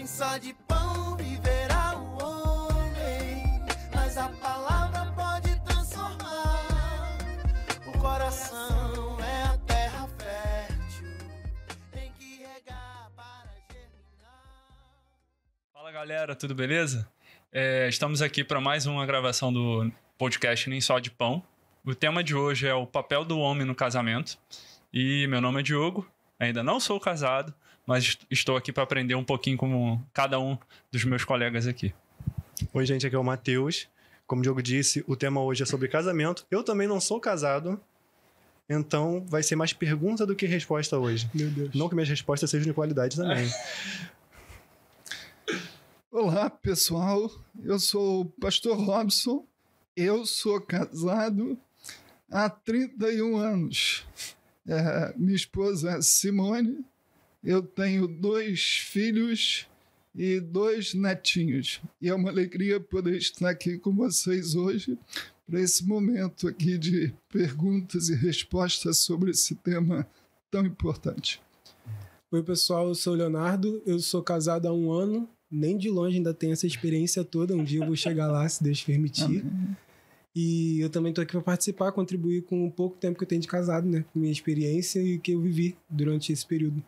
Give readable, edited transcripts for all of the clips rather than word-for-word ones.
Nem só de pão viverá o homem, mas a palavra pode transformar. O coração é a terra fértil, tem que regar para germinar. Fala galera, tudo beleza? Estamos aqui para mais uma gravação do podcast Nem Só de Pão. O tema de hoje é o papel do homem no casamento. E meu nome é Diogo, ainda não sou casado, mas estou aqui para aprender um pouquinho com cada um dos meus colegas aqui. Oi, gente, aqui é o Matheus. Como o Diogo disse, o tema hoje é sobre casamento. Eu também não sou casado, então vai ser mais pergunta do que resposta hoje. Meu Deus. Não que minhas respostas sejam de qualidade também. Olá, pessoal. Eu sou o pastor Robson. Eu sou casado há 31 anos. Minha esposa é Simone. Eu tenho 2 filhos e 2 netinhos. E é uma alegria poder estar aqui com vocês hoje para esse momento aqui de perguntas e respostas sobre esse tema tão importante. Oi, pessoal. Eu sou o Leonardo. Eu sou casado há 1 ano. Nem de longe ainda tenho essa experiência toda. Um dia eu vou chegar lá, se Deus permitir. Amém. E eu também estou aqui para participar, contribuir com o pouco tempo que eu tenho de casado, né? Com minha experiência e o que eu vivi durante esse período.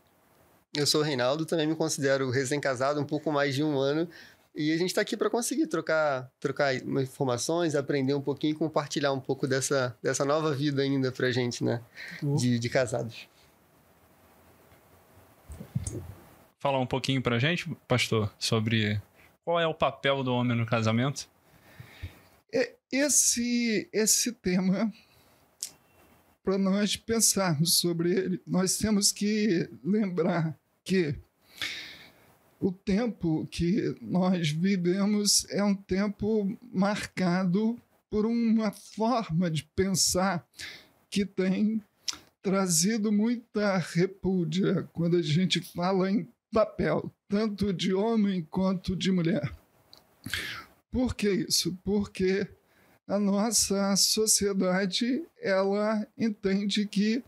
Eu sou o Reinaldo, também me considero recém-casado, um pouco mais de 1 ano. E a gente está aqui para conseguir trocar informações, aprender um pouquinho e compartilhar um pouco dessa nova vida ainda para a gente, né? De casados. Falar um pouquinho pra gente, pastor, sobre qual é o papel do homem no casamento? Esse tema, para nós pensarmos sobre ele, nós temos que lembrar que o tempo que nós vivemos é um tempo marcado por uma forma de pensar que tem trazido muita repúdia quando a gente fala em papel, tanto de homem quanto de mulher. Por que isso? Porque a nossa sociedade, ela entende que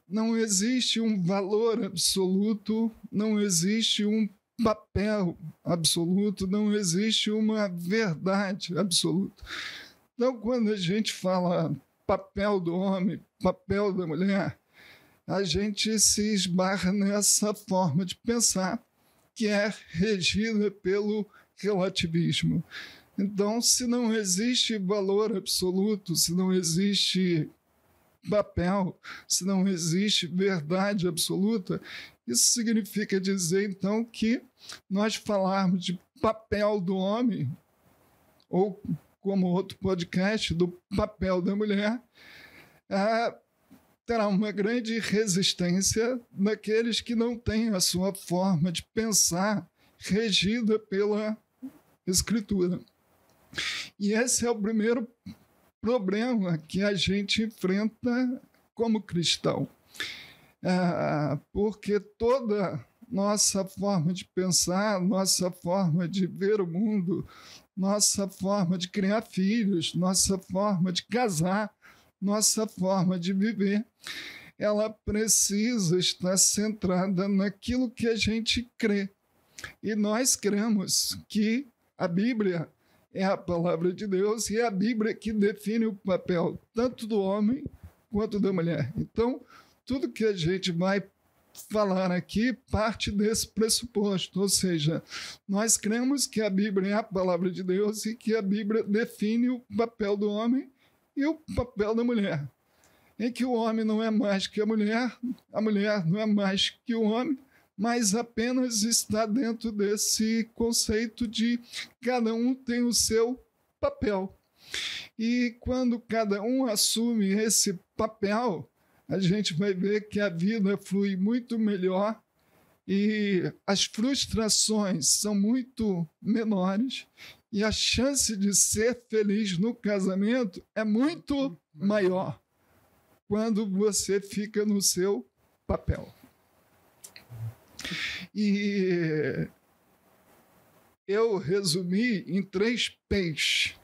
não existe um valor absoluto, não existe um papel absoluto, não existe uma verdade absoluta. Então, quando a gente fala papel do homem, papel da mulher, a gente se esbarra nessa forma de pensar que é regida pelo relativismo. Então, se não existe valor absoluto, se não existe papel, se não existe verdade absoluta, isso significa dizer, então, que nós falarmos de papel do homem, ou como outro podcast, do papel da mulher, terá uma grande resistência daqueles que não têm a sua forma de pensar regida pela Escritura. E esse é o primeiro problema que a gente enfrenta como cristão. Porque toda nossa forma de pensar, nossa forma de ver o mundo, nossa forma de criar filhos, nossa forma de casar, nossa forma de viver, ela precisa estar centrada naquilo que a gente crê. E nós cremos que a Bíblia é a palavra de Deus e é a Bíblia que define o papel tanto do homem quanto da mulher. Então, tudo que a gente vai falar aqui parte desse pressuposto, ou seja, nós cremos que a Bíblia é a palavra de Deus e que a Bíblia define o papel do homem e o papel da mulher, em que o homem não é mais que a mulher não é mais que o homem, mas apenas está dentro desse conceito de cada um tem o seu papel. E quando cada um assume esse papel, a gente vai ver que a vida flui muito melhor e as frustrações são muito menores e a chance de ser feliz no casamento é muito maior quando você fica no seu papel. E eu resumi em 3 P's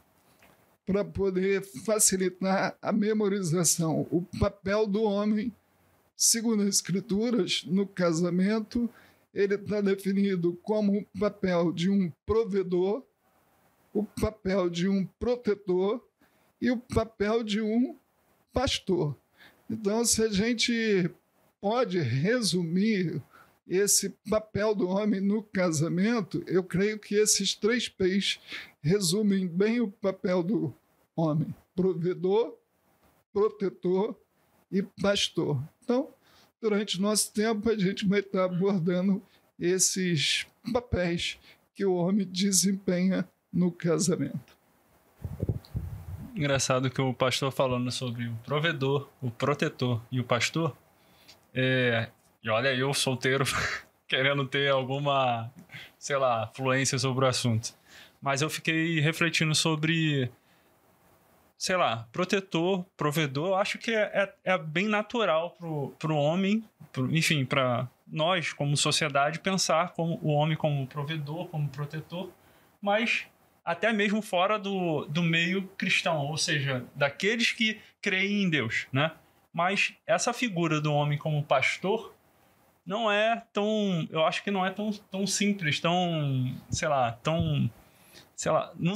para poder facilitar a memorização. O papel do homem, segundo as Escrituras, no casamento, ele está definido como o papel de um provedor, o papel de um protetor e o papel de um pastor. Então, se a gente pode resumir esse papel do homem no casamento, eu creio que esses 3 P's resumem bem o papel do homem: provedor, protetor e pastor. Então, durante o nosso tempo, a gente vai estar abordando esses papéis que o homem desempenha no casamento. Engraçado que o pastor falando sobre o provedor, o protetor e o pastor. E olha, eu solteiro querendo ter alguma, sei lá, fluência sobre o assunto. Mas eu fiquei refletindo sobre, sei lá, protetor, provedor. Eu acho que é bem natural pro homem, enfim, para nós como sociedade pensar como o homem como provedor, como protetor, mas até mesmo fora do meio cristão, ou seja, daqueles que creem em Deus, né? Mas essa figura do homem como pastor não é tão... Eu acho que não é tão simples, não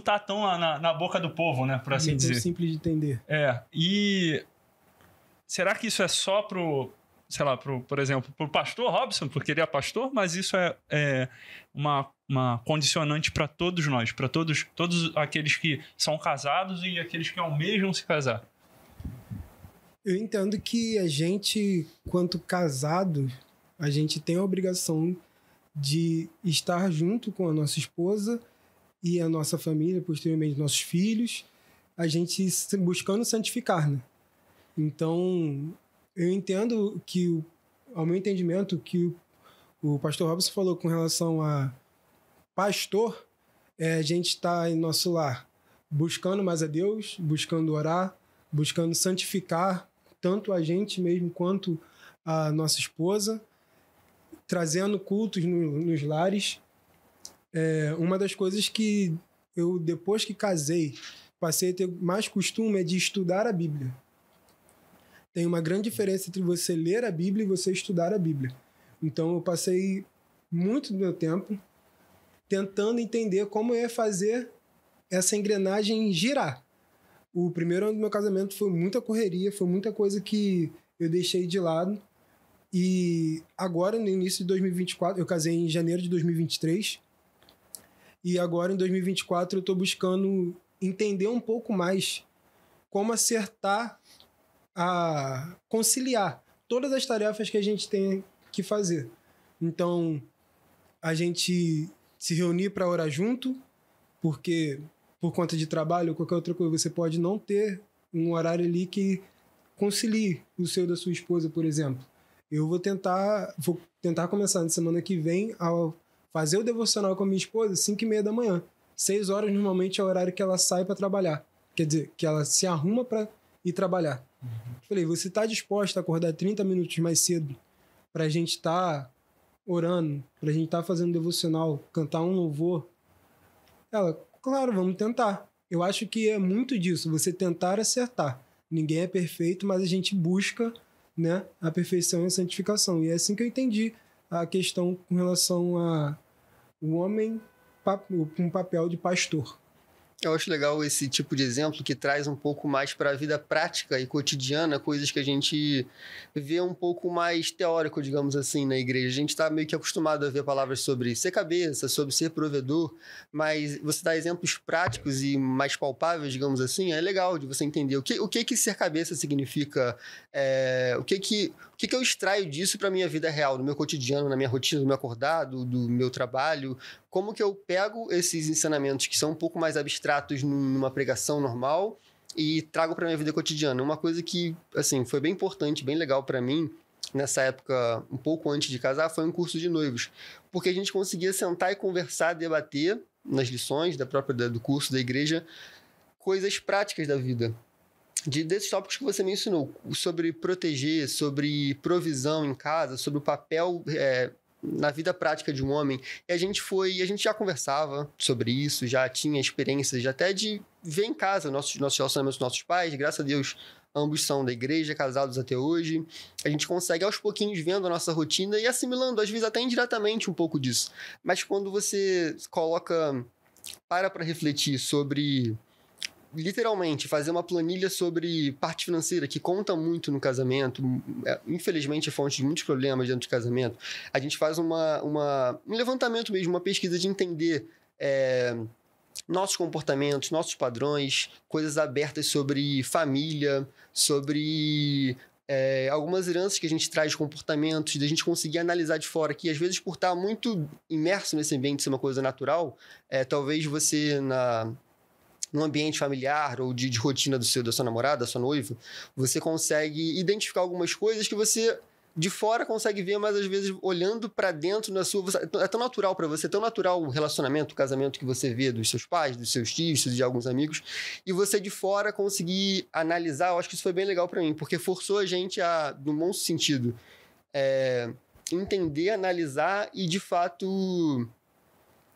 tá tão na boca do povo, né? Por assim dizer. É simples de entender. E será que isso é só por exemplo, pro pastor Robson, porque ele é pastor, mas isso é uma condicionante para todos nós, para todos aqueles que são casados e aqueles que almejam se casar? Eu entendo que a gente, quanto casado, a gente tem a obrigação de estar junto com a nossa esposa e a nossa família, posteriormente nossos filhos, a gente buscando santificar, né? Então, eu entendo que, ao meu entendimento, que o pastor Robson falou com relação a pastor, a gente está em nosso lar buscando mais a Deus, buscando orar, buscando santificar tanto a gente mesmo quanto a nossa esposa, trazendo cultos nos lares. Uma das coisas que eu, depois que casei, passei a ter mais costume é de estudar a Bíblia. Tem uma grande diferença entre você ler a Bíblia e você estudar a Bíblia. Então, eu passei muito do meu tempo tentando entender como eu ia fazer essa engrenagem girar. O primeiro ano do meu casamento foi muita correria, foi muita coisa que eu deixei de lado. E agora, no início de 2024, eu casei em janeiro de 2023. E agora, em 2024, eu estou buscando entender um pouco mais como acertar a conciliar todas as tarefas que a gente tem que fazer. Então, a gente se reunir para orar junto, porque por conta de trabalho ou qualquer outra coisa, você pode não ter um horário ali que concilie o seu e da sua esposa, por exemplo. Eu vou tentar começar na semana que vem a fazer o devocional com a minha esposa às 5h30 da manhã. 6 horas normalmente é o horário que ela sai para trabalhar. Quer dizer, que ela se arruma para ir trabalhar. Falei, você está disposta a acordar 30 minutos mais cedo para a gente estar orando, para a gente estar fazendo devocional, cantar um louvor? Ela, claro, vamos tentar. Eu acho que é muito disso, você tentar acertar. Ninguém é perfeito, mas a gente busca, né, a perfeição e a santificação. E é assim que eu entendi a questão com relação a o homem com papel de pastor. Eu acho legal esse tipo de exemplo que traz um pouco mais para a vida prática e cotidiana, coisas que a gente vê um pouco mais teórico, digamos assim, na igreja. A gente está meio que acostumado a ver palavras sobre ser cabeça, sobre ser provedor, mas você dá exemplos práticos e mais palpáveis, digamos assim, é legal de você entender o que ser cabeça significa, o que eu extraio disso para a minha vida real, no meu cotidiano, na minha rotina, do meu acordado, do meu trabalho. Como que eu pego esses ensinamentos que são um pouco mais abstratos numa pregação normal e trago para minha vida cotidiana. Uma coisa que, assim, foi bem importante, bem legal para mim, nessa época, um pouco antes de casar, foi um curso de noivos. Porque a gente conseguia sentar e conversar, debater nas lições do curso da igreja, coisas práticas da vida. Desses tópicos que você me ensinou, sobre proteger, sobre provisão em casa, sobre o papel na vida prática de um homem. E a gente já conversava sobre isso, já tinha experiências, já até de ver em casa nossos relacionamentos com nossos pais. Graças a Deus, ambos são da igreja, casados até hoje. A gente consegue aos pouquinhos vendo a nossa rotina e assimilando, às vezes até indiretamente um pouco disso. Mas quando você para refletir sobre, literalmente, fazer uma planilha sobre parte financeira, que conta muito no casamento, infelizmente é fonte de muitos problemas dentro de casamento, a gente faz um levantamento mesmo, uma pesquisa de entender nossos comportamentos, nossos padrões, coisas abertas sobre família, sobre algumas heranças que a gente traz de comportamentos, da gente conseguir analisar de fora, que às vezes por estar muito imerso nesse ambiente, ser uma coisa natural, talvez você no ambiente familiar ou de rotina da sua namorada, da sua noiva, você consegue identificar algumas coisas que você de fora consegue ver, mas às vezes olhando para dentro é tão natural para você, é tão natural o relacionamento, o casamento que você vê dos seus pais, dos seus tios, de alguns amigos, e você de fora conseguir analisar. Eu acho que isso foi bem legal para mim, porque forçou a gente a, no bom sentido, entender, analisar e de fato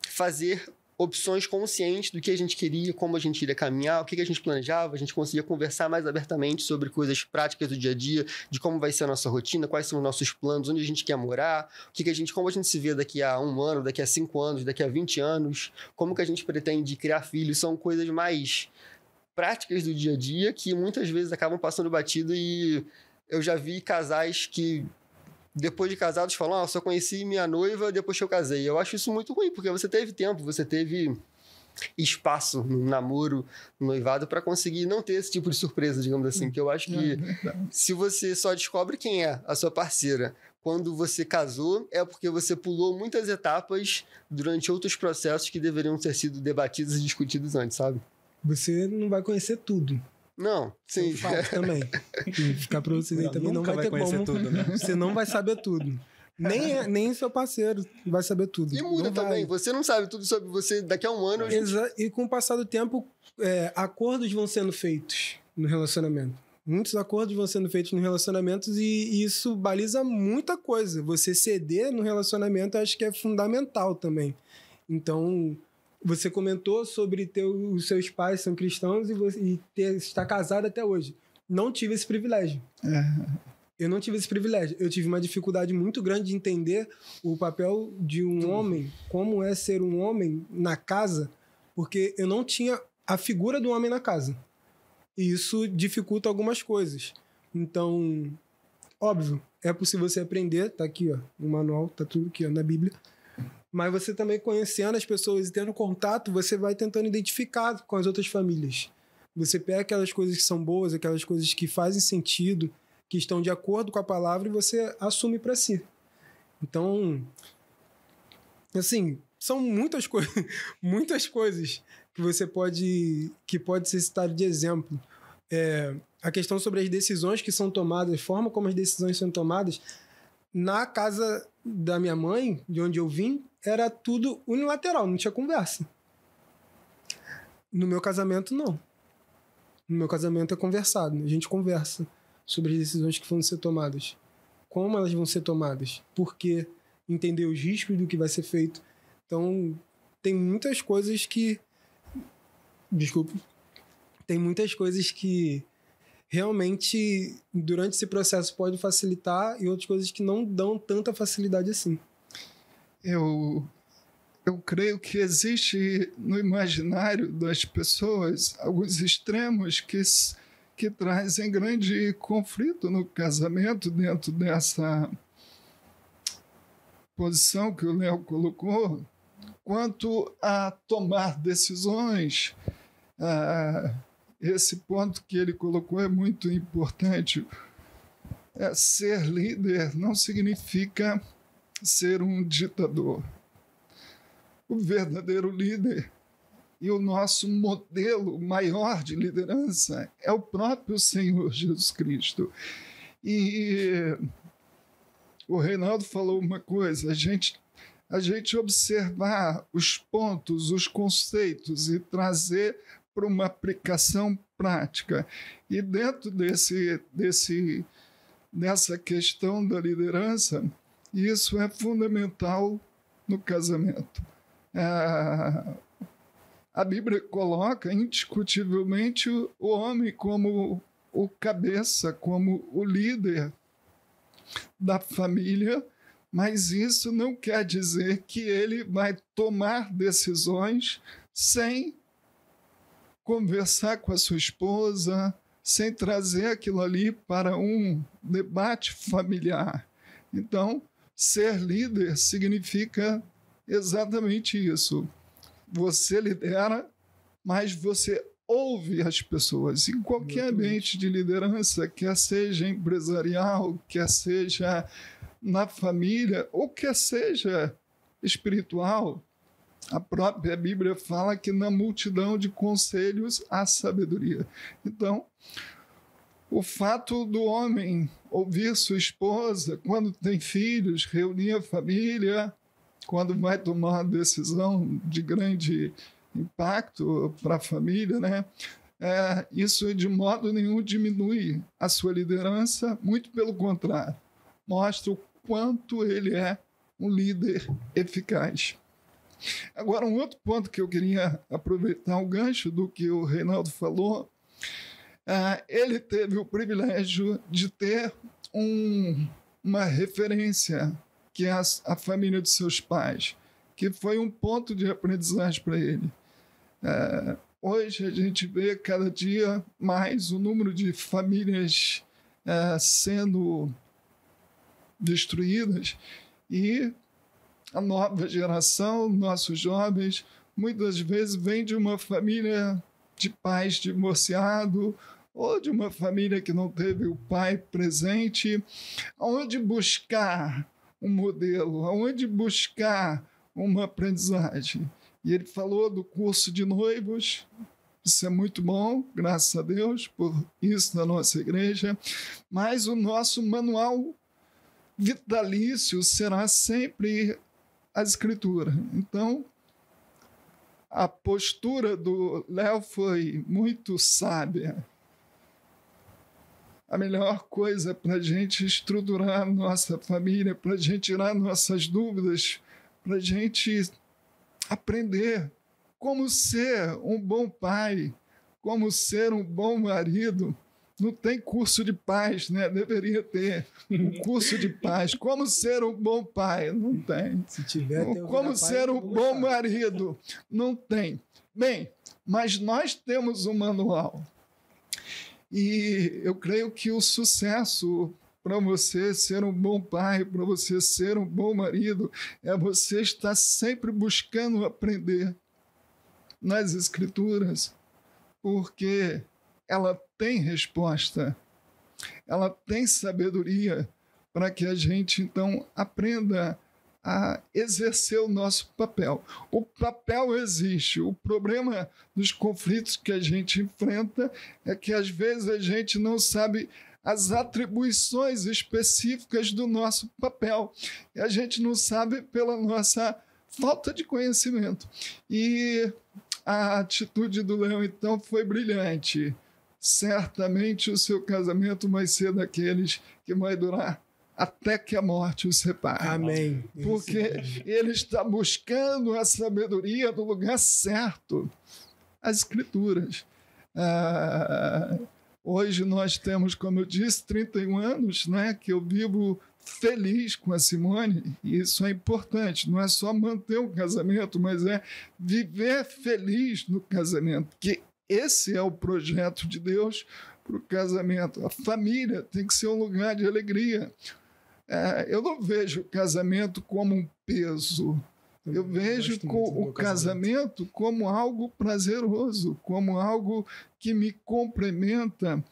fazer opções conscientes do que a gente queria, como a gente iria caminhar, o que a gente planejava. A gente conseguia conversar mais abertamente sobre coisas práticas do dia a dia, de como vai ser a nossa rotina, quais são os nossos planos, onde a gente quer morar, como a gente se vê daqui a 1 ano, daqui a 5 anos, daqui a 20 anos, como que a gente pretende criar filhos. São coisas mais práticas do dia a dia que muitas vezes acabam passando batido, e eu já vi casais que depois de casados falam, eu só conheci minha noiva depois que eu casei. Eu acho isso muito ruim, porque você teve tempo, você teve espaço no namoro, no noivado, para conseguir não ter esse tipo de surpresa, digamos assim. Que eu acho que se você só descobre quem é a sua parceira quando você casou, é porque você pulou muitas etapas durante outros processos que deveriam ter sido debatidos e discutidos antes, sabe? Você não vai conhecer tudo. Não, sim. Eu falo também. E ficar pra vocês aí também não vai ter conhecer como. tudo, né? Você não vai saber tudo. Nem seu parceiro vai saber tudo. E muda também. Você não sabe tudo sobre você daqui a 1 ano. E com o passar do tempo, acordos vão sendo feitos no relacionamento. Muitos acordos vão sendo feitos no relacionamento, e isso baliza muita coisa. Você ceder no relacionamento, eu acho que é fundamental também. Então, você comentou sobre os seus pais são cristãos e estar casado até hoje. Não tive esse privilégio. Eu não tive esse privilégio. Eu tive uma dificuldade muito grande de entender o papel de um homem, como é ser um homem na casa, porque eu não tinha a figura do homem na casa. E isso dificulta algumas coisas. Então, óbvio, é possível você aprender. Tá aqui, ó, no manual, tá tudo aqui, ó, na Bíblia. Mas você também conhecendo as pessoas e tendo contato, você vai tentando identificar com as outras famílias. Você pega aquelas coisas que são boas, aquelas coisas que fazem sentido, que estão de acordo com a palavra, e você assume para si. Então, assim, são muitas coisas que você pode ser citado de exemplo. A questão sobre as decisões que são tomadas, a forma como as decisões são tomadas. Na casa da minha mãe, de onde eu vim, era tudo unilateral, não tinha conversa. No meu casamento, não. No meu casamento é conversado. A gente conversa sobre as decisões que vão ser tomadas. Como elas vão ser tomadas. Por quê? Entender os riscos do que vai ser feito. Então, tem muitas coisas que... Desculpa. Tem muitas coisas que realmente, durante esse processo, pode facilitar, e outras coisas que não dão tanta facilidade assim. Eu creio que existe no imaginário das pessoas alguns extremos que trazem grande conflito no casamento, dentro dessa posição que o Léo colocou, quanto a tomar decisões. Esse ponto que ele colocou é muito importante. Ser líder não significa ser um ditador. O verdadeiro líder e o nosso modelo maior de liderança é o próprio Senhor Jesus Cristo. E o Reinaldo falou uma coisa, a gente observar os pontos, os conceitos e trazer para uma aplicação prática. E dentro dessa questão da liderança, isso é fundamental no casamento. A Bíblia coloca indiscutivelmente o homem como o cabeça, como o líder da família, mas isso não quer dizer que ele vai tomar decisões sem conversar com a sua esposa, sem trazer aquilo ali para um debate familiar. Então, ser líder significa exatamente isso. Você lidera, mas você ouve as pessoas. Em qualquer ambiente de liderança, quer seja empresarial, quer seja na família, ou quer seja espiritual, a própria Bíblia fala que na multidão de conselhos há sabedoria. Então, o fato do homem ouvir sua esposa quando tem filhos, reunir a família, quando vai tomar uma decisão de grande impacto para a família, né? Isso de modo nenhum diminui a sua liderança, muito pelo contrário, mostra o quanto ele é um líder eficaz. Agora, um outro ponto que eu queria aproveitar o gancho do que o Reinaldo falou, ele teve o privilégio de ter uma referência, que é a família de seus pais, que foi um ponto de aprendizagem para ele. Hoje a gente vê cada dia mais o número de famílias sendo destruídas, e a nova geração, nossos jovens, muitas vezes vêm de uma família de pais divorciados ou de uma família que não teve o pai presente. Aonde buscar um modelo? Aonde buscar uma aprendizagem? E ele falou do curso de noivos. Isso é muito bom, graças a Deus por isso na nossa igreja. Mas o nosso manual vitalício será sempre a Escritura. Então, a postura do Léo foi muito sábia. A melhor coisa para a gente estruturar a nossa família, para a gente tirar nossas dúvidas, para a gente aprender como ser um bom pai, como ser um bom marido. Não tem curso de paz, né? Deveria ter um curso de paz. Como ser um bom pai? Não tem. Se tiver, tem como ser um bom marido? Não tem. Bem, mas nós temos um manual. E eu creio que o sucesso para você ser um bom pai, para você ser um bom marido, é você estar sempre buscando aprender nas Escrituras, porque ela tem resposta, ela tem sabedoria para que a gente, então, aprenda a exercer o nosso papel. O papel existe. O problema dos conflitos que a gente enfrenta é que, às vezes, a gente não sabe as atribuições específicas do nosso papel. E a gente não sabe pela nossa falta de conhecimento. E a atitude do Léo, então, foi brilhante. Certamente o seu casamento vai ser daqueles que vai durar até que a morte os separe. Amém. Porque ele está buscando a sabedoria do lugar certo, as Escrituras. Hoje nós temos, como eu disse, 31 anos, né, que eu vivo feliz com a Simone, e isso é importante. Não é só manter o casamento, mas é viver feliz no casamento, que esse é o projeto de Deus para o casamento. A família tem que ser um lugar de alegria. Eu não vejo o casamento como um peso. Eu vejo o casamento como algo prazeroso, como algo que me complementa,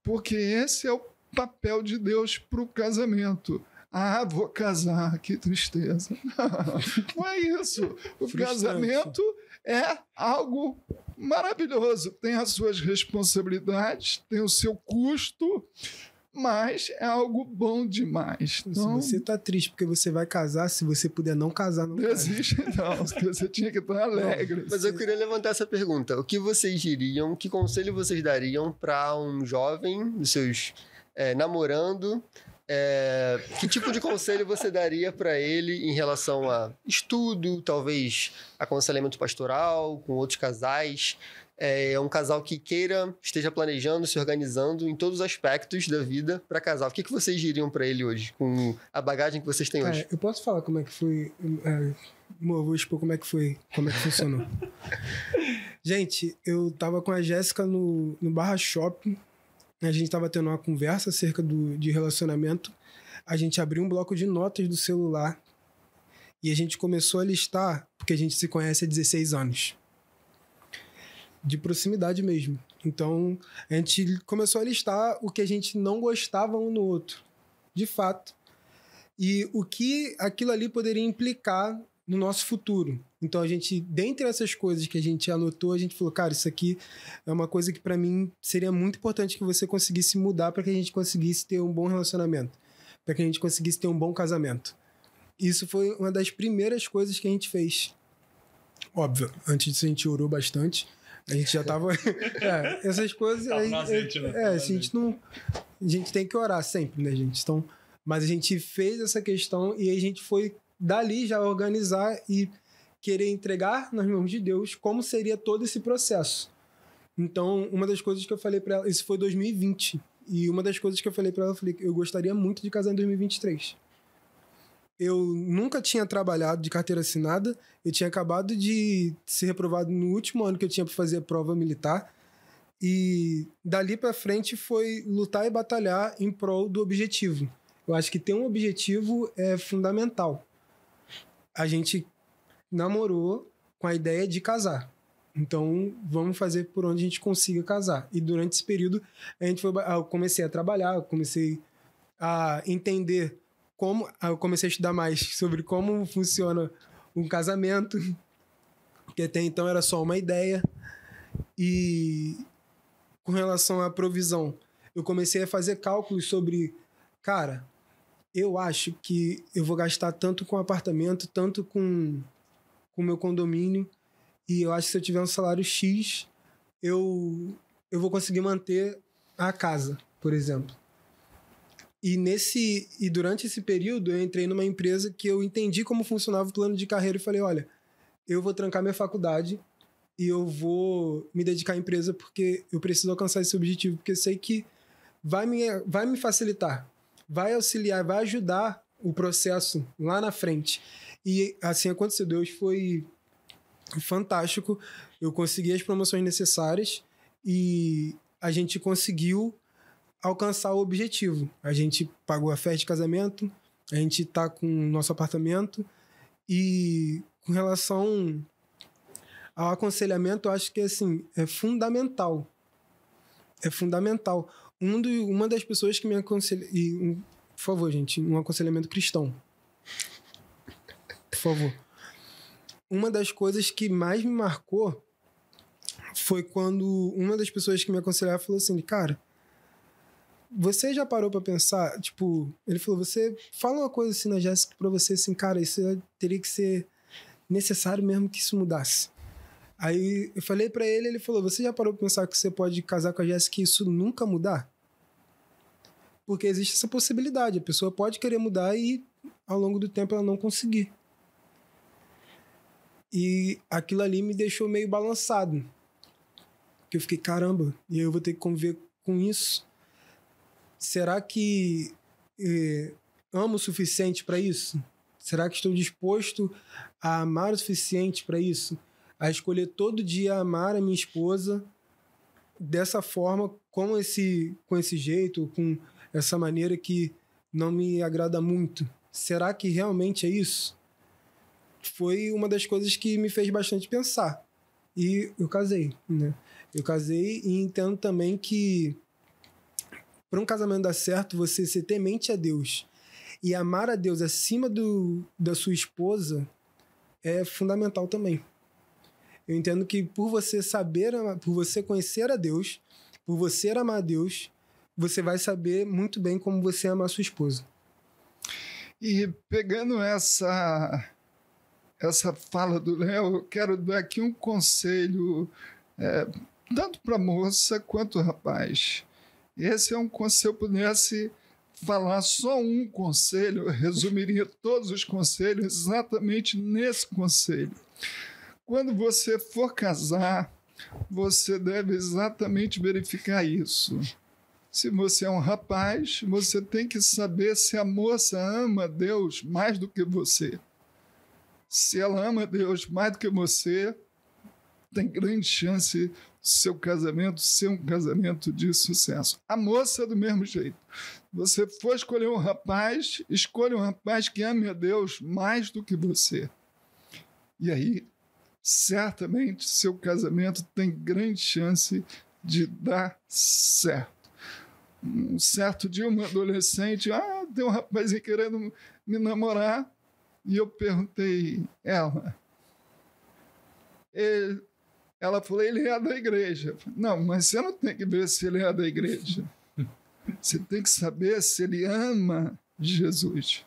porque esse é o papel de Deus para o casamento. Vou casar, que tristeza. Não é isso. O casamento é algo maravilhoso. Tem as suas responsabilidades, tem o seu custo, mas é algo bom demais. Então, se você está triste porque você vai casar, se você puder não casar, não desiste não. Você tinha que estar alegre. Mas eu queria levantar essa pergunta. O que vocês diriam, que conselho vocês dariam para um jovem, dos seus namorando, que tipo de conselho você daria para ele em relação a estudo, talvez aconselhamento pastoral com outros casais? é um casal que esteja planejando, se organizando em todos os aspectos da vida para casar. O que vocês diriam para ele hoje, com a bagagem que vocês têm hoje? Eu posso falar como é que foi? Eu vou expor como é que foi, como é que funcionou. Gente, eu tava com a Jéssica no Barra Shopping. A gente tava tendo uma conversa acerca de relacionamento. A gente abriu um bloco de notas do celular e a gente começou a listar, porque a gente se conhece há 16 anos. De proximidade mesmo. Então, a gente começou a listar o que a gente não gostava um no outro, de fato. E o que aquilo ali poderia implicar no nosso futuro. Então, a gente, dentre essas coisas que a gente anotou, a gente falou, cara, isso aqui é uma coisa que para mim seria muito importante que você conseguisse mudar para que a gente conseguisse ter um bom relacionamento, para que a gente conseguisse ter um bom casamento. Isso foi uma das primeiras coisas que a gente fez. Óbvio, antes disso a gente orou bastante. A gente já tava... essas coisas... a gente tem que orar sempre, né, gente? Então, mas a gente fez essa questão e a gente foi dali já organizar e querer entregar nas mãos de Deus como seria todo esse processo. Então, uma das coisas que eu falei para ela... Isso foi 2020. E uma das coisas que eu falei para ela, eu falei que eu gostaria muito de casar em 2023. Eu nunca tinha trabalhado de carteira assinada. Eu tinha acabado de ser reprovado no último ano que eu tinha para fazer a prova militar. E dali para frente foi lutar e batalhar em prol do objetivo. Eu acho que ter um objetivo é fundamental. A gente namorou com a ideia de casar. Então, vamos fazer por onde a gente consiga casar. E durante esse período, eu comecei a trabalhar, eu comecei a entender eu comecei a estudar mais sobre como funciona um casamento, que até então era só uma ideia. E com relação à provisão, eu comecei a fazer cálculos sobre, cara, eu acho que eu vou gastar tanto com apartamento, tanto com o meu condomínio, e eu acho que se eu tiver um salário X, eu vou conseguir manter a casa, por exemplo. E durante esse período, eu entrei numa empresa que eu entendi como funcionava o plano de carreira e falei, olha, eu vou trancar minha faculdade e eu vou me dedicar à empresa porque eu preciso alcançar esse objetivo, porque eu sei que vai me facilitar, vai auxiliar, vai ajudar o processo lá na frente. E assim aconteceu. Deus foi fantástico. Eu consegui as promoções necessárias e a gente conseguiu alcançar o objetivo. A gente pagou a festa de casamento, a gente tá com o nosso apartamento e com relação ao aconselhamento, eu acho que assim, é fundamental. É fundamental. Uma das pessoas que me aconselha... por favor, gente, um aconselhamento cristão. Por favor. Uma das coisas que mais me marcou foi quando uma das pessoas que me aconselhava falou assim, cara, você já parou pra pensar, tipo, ele falou, você fala uma coisa assim na Jéssica pra você, assim, cara, isso teria que ser necessário mesmo que isso mudasse. Aí eu falei pra ele, ele falou, você já parou pra pensar que você pode casar com a Jéssica e isso nunca mudar? Porque existe essa possibilidade, a pessoa pode querer mudar e ao longo do tempo ela não conseguir. E aquilo ali me deixou meio balançado. Porque eu fiquei, caramba, e eu vou ter que conviver com isso? Será que amo o suficiente para isso? Será que estou disposto a amar o suficiente para isso? A escolher todo dia amar a minha esposa dessa forma, com esse jeito, com essa maneira que não me agrada muito? Será que realmente é isso? Foi uma das coisas que me fez bastante pensar. E eu casei, né? Eu casei e entendo também que para um casamento dar certo, você ser temente a Deus e amar a Deus acima da sua esposa é fundamental também. Eu entendo que por você por você conhecer a Deus, por você amar a Deus, você vai saber muito bem como você ama a sua esposa. E pegando essa fala do Léo, eu quero dar aqui um conselho, tanto para a moça quanto o rapaz. Esse é um conselho, se eu pudesse falar só um conselho, eu resumiria todos os conselhos exatamente nesse conselho. Quando você for casar, você deve exatamente verificar isso. Se você é um rapaz, você tem que saber se a moça ama Deus mais do que você. Se ela ama Deus mais do que você, tem grande chance do seu casamento ser um casamento de sucesso. A moça, do mesmo jeito. Você for escolher um rapaz, escolha um rapaz que ame a Deus mais do que você. E aí, certamente, seu casamento tem grande chance de dar certo. Um certo dia, uma adolescente, tem um rapazinho querendo me namorar, e eu perguntei ela falou, ele é da igreja. Eu falei, não, mas você não tem que ver se ele é da igreja. Você tem que saber se ele ama Jesus.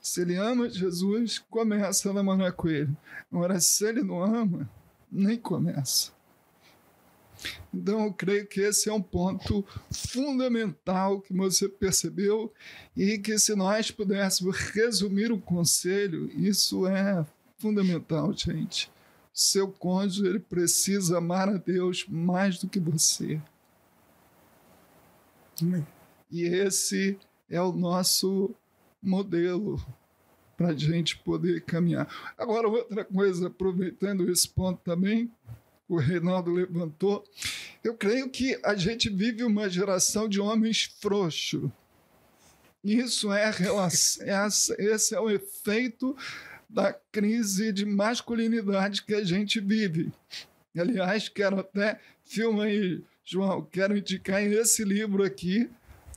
Se ele ama Jesus, começa a namorar com ele. Agora, se ele não ama, nem começa. Então, eu creio que esse é um ponto fundamental que você percebeu e que, se nós pudéssemos resumir o conselho, isso é fundamental, gente. Seu cônjuge, ele precisa amar a Deus mais do que você. Amém. E esse é o nosso modelo para a gente poder caminhar. Agora, outra coisa, aproveitando esse ponto também, o Reinaldo levantou, eu creio que a gente vive uma geração de homens frouxos. Isso esse é o efeito da crise de masculinidade que a gente vive. Aliás, quero até, filma aí, João, quero indicar esse livro aqui,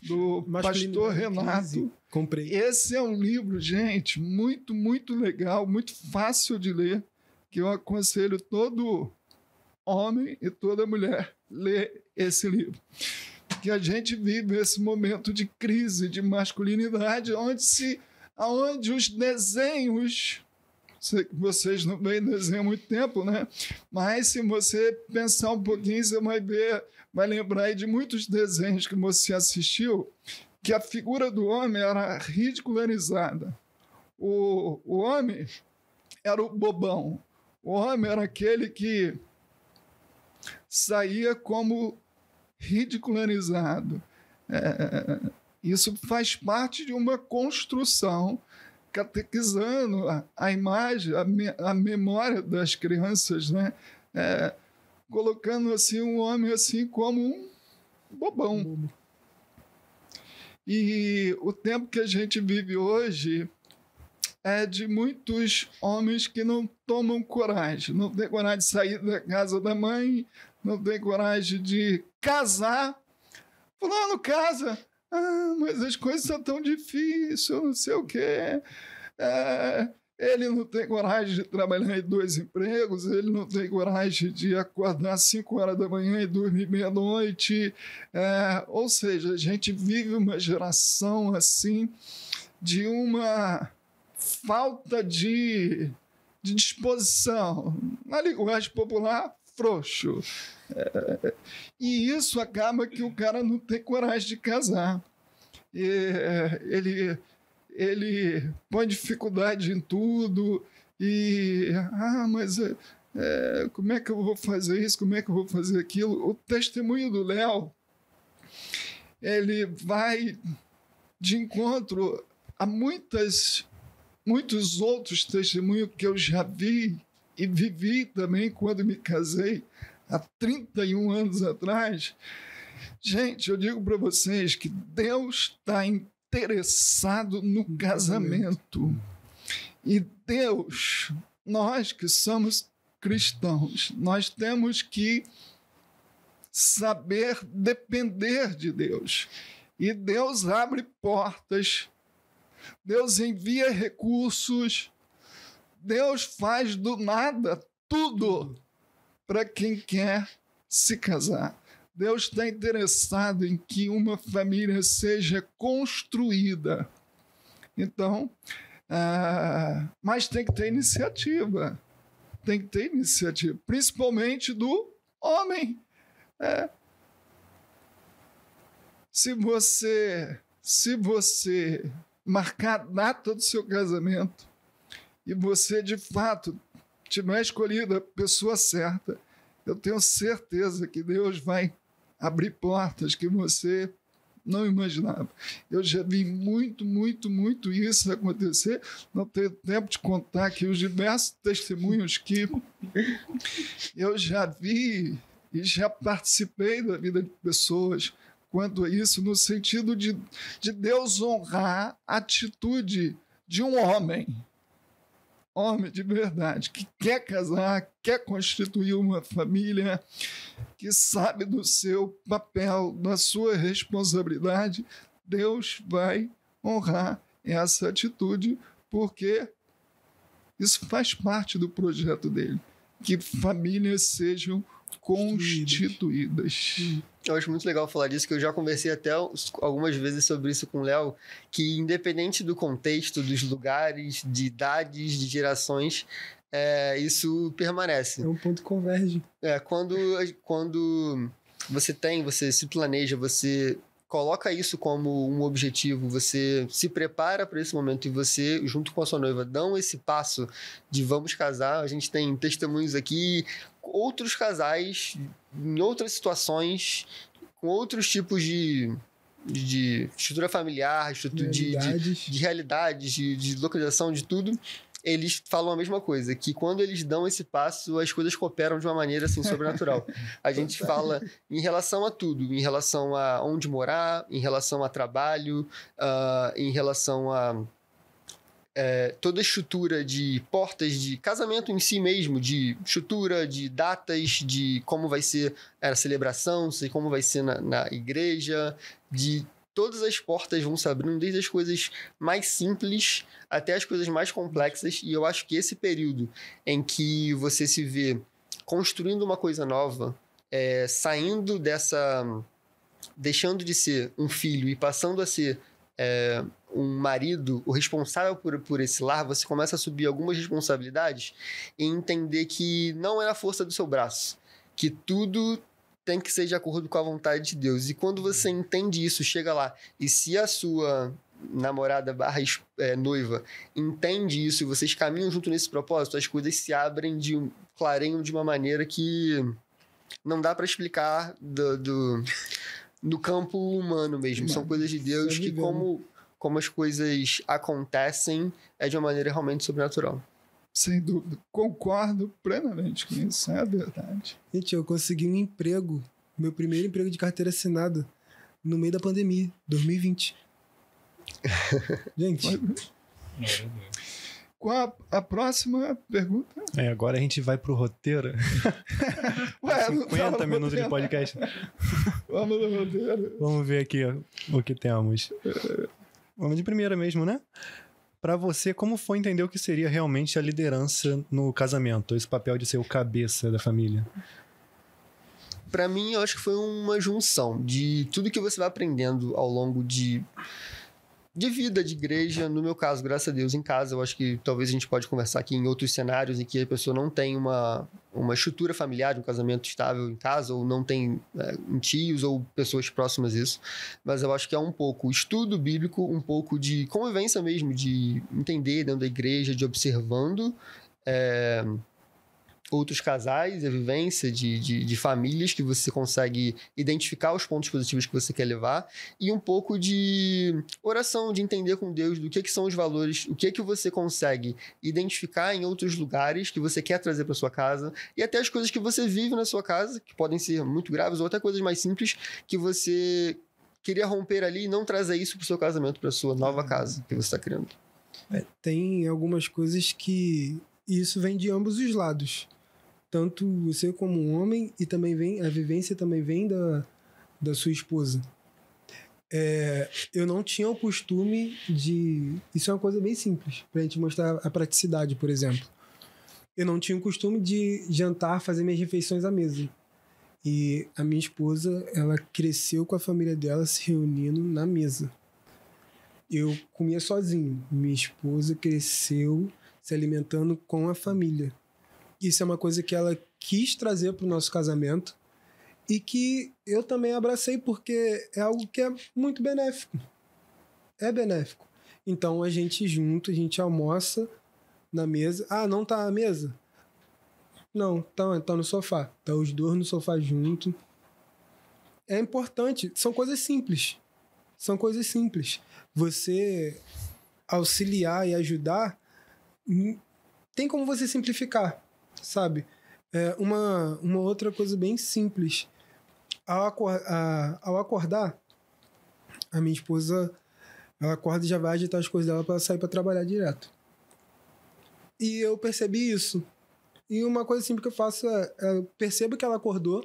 do pastor Renato. Comprei. Esse é um livro, gente, muito, muito legal, muito fácil de ler, que eu aconselho todo homem e toda mulher ler esse livro. Que a gente vive esse momento de crise de masculinidade, onde os desenhos, sei que vocês não veem desenho há muito tempo, né? Mas se você pensar um pouquinho, você vai lembrar aí de muitos desenhos que você assistiu, que a figura do homem era ridicularizada. O homem era o bobão. O homem era aquele que saía como ridicularizado. Isso faz parte de uma construção catequizando a imagem, a memória das crianças, né? Colocando assim um homem assim como um bobão. E o tempo que a gente vive hoje é de muitos homens que não tomam coragem, não tem coragem de sair da casa da mãe, não tem coragem de casar. Fulano casa, mas as coisas são tão difíceis, eu não sei o quê. Ele não tem coragem de trabalhar em 2 empregos, ele não tem coragem de acordar às 5 horas da manhã e dormir meia-noite. Ou seja, a gente vive uma geração assim de uma falta de disposição. Na linguagem popular, frouxo. E isso acaba que o cara não tem coragem de casar. Ele põe dificuldade em tudo e... mas como é que eu vou fazer isso? Como é que eu vou fazer aquilo? O testemunho do Léo, ele vai de encontro a muitos outros testemunhos que eu já vi e vivi também quando me casei, há 31 anos atrás. Gente, eu digo para vocês que Deus está interessado no casamento. E Deus, nós que somos cristãos, nós temos que saber depender de Deus. E Deus abre portas, Deus envia recursos, Deus faz do nada tudo para quem quer se casar. Deus está interessado em que uma família seja construída. Então, mas tem que ter iniciativa. Tem que ter iniciativa, principalmente do homem. Se você marcar a data do seu casamento e você, de fato, tiver escolhido a pessoa certa, Eu tenho certeza que Deus vai abrir portas que você não imaginava. Eu já vi muito isso acontecer. Não tenho tempo de contar aqui os diversos testemunhos que eu já vi e já participei da vida de pessoas quanto a isso, no sentido de Deus honrar a atitude de um homem de verdade, que quer casar, quer constituir uma família, que sabe do seu papel, da sua responsabilidade. Deus vai honrar essa atitude, porque isso faz parte do projeto dele, que famílias sejam constituídas. Eu acho muito legal falar disso, que eu já conversei até algumas vezes sobre isso com o Léo, que independente do contexto, dos lugares, de idades, de gerações, isso permanece. É um ponto que converge. Quando você se planeja, você coloca isso como um objetivo, você se prepara para esse momento e você, junto com a sua noiva, dão esse passo de vamos casar. A gente tem testemunhos aqui, outros casais, em outras situações, com outros tipos de estrutura familiar, de realidades, de localização, de tudo. Eles falam a mesma coisa, que quando eles dão esse passo, as coisas cooperam de uma maneira assim, sobrenatural. A gente fala em relação a tudo, em relação a onde morar, em relação a trabalho, em relação a toda a estrutura de portas de casamento em si mesmo, de estrutura, de datas, de como vai ser a celebração, como vai ser na igreja, de todas as portas vão se abrindo, desde as coisas mais simples até as coisas mais complexas. E eu acho que esse período em que você se vê construindo uma coisa nova, saindo deixando de ser um filho e passando a ser um marido, o responsável por esse lar, você começa a subir algumas responsabilidades e entender que não é a força do seu braço, que tudo tem que ser de acordo com a vontade de Deus. E quando você entende isso, chega lá, e se a sua namorada / noiva entende isso e vocês caminham junto nesse propósito, as coisas se abrem, clareiam de uma maneira que não dá para explicar no campo humano mesmo. São coisas de Deus que, como as coisas acontecem, é de uma maneira realmente sobrenatural. Sem dúvida. Concordo plenamente com isso. É a verdade. Gente, eu consegui um emprego, meu primeiro emprego de carteira assinada, no meio da pandemia, 2020. Gente. Qual a próxima pergunta? Agora a gente vai pro roteiro. 50 minutos de podcast. Vamos no roteiro. Vamos ver aqui o que temos. Vamos de primeira mesmo, né? Para você, como foi entender o que seria realmente a liderança no casamento? Esse papel de ser o cabeça da família? Para mim, eu acho que foi uma junção de tudo que você vai aprendendo ao longo de vida, de igreja. No meu caso, graças a Deus, em casa, eu acho que talvez a gente pode conversar aqui em outros cenários em que a pessoa não tem uma estrutura familiar de um casamento estável em casa, ou não tem tios ou pessoas próximas a isso. Mas eu acho que é um pouco estudo bíblico, um pouco de convivência mesmo, de entender dentro da igreja, de observando outros casais, a vivência de famílias que você consegue identificar os pontos positivos que você quer levar, e um pouco de oração, de entender com Deus do que são os valores, o que você consegue identificar em outros lugares que você quer trazer para sua casa, e até as coisas que você vive na sua casa, que podem ser muito graves, ou até coisas mais simples que você queria romper ali e não trazer isso para o seu casamento, para a sua nova casa que você está criando. Tem algumas coisas que isso vem de ambos os lados. Tanto você como um homem, e também a vivência também vem da sua esposa. Eu não tinha o costume de... Isso é uma coisa bem simples, pra gente mostrar a praticidade, por exemplo. Eu não tinha o costume de jantar, fazer minhas refeições à mesa. E a minha esposa, ela cresceu com a família dela se reunindo na mesa. Eu comia sozinho. Minha esposa cresceu se alimentando com a família. Isso é uma coisa que ela quis trazer para o nosso casamento e que eu também abracei, porque é algo que é muito benéfico. É benéfico. Então, a gente junto, a gente almoça na mesa. Ah, não tá à mesa? Não, tá no sofá. Tá os dois no sofá junto. É importante. São coisas simples. São coisas simples. Você auxiliar e ajudar, tem como você simplificar, sabe? Uma outra coisa bem simples. Ao acordar, a minha esposa, ela acorda e já vai agitar as coisas dela para sair para trabalhar direto. E eu percebi isso. E uma coisa simples que eu faço eu percebo que ela acordou,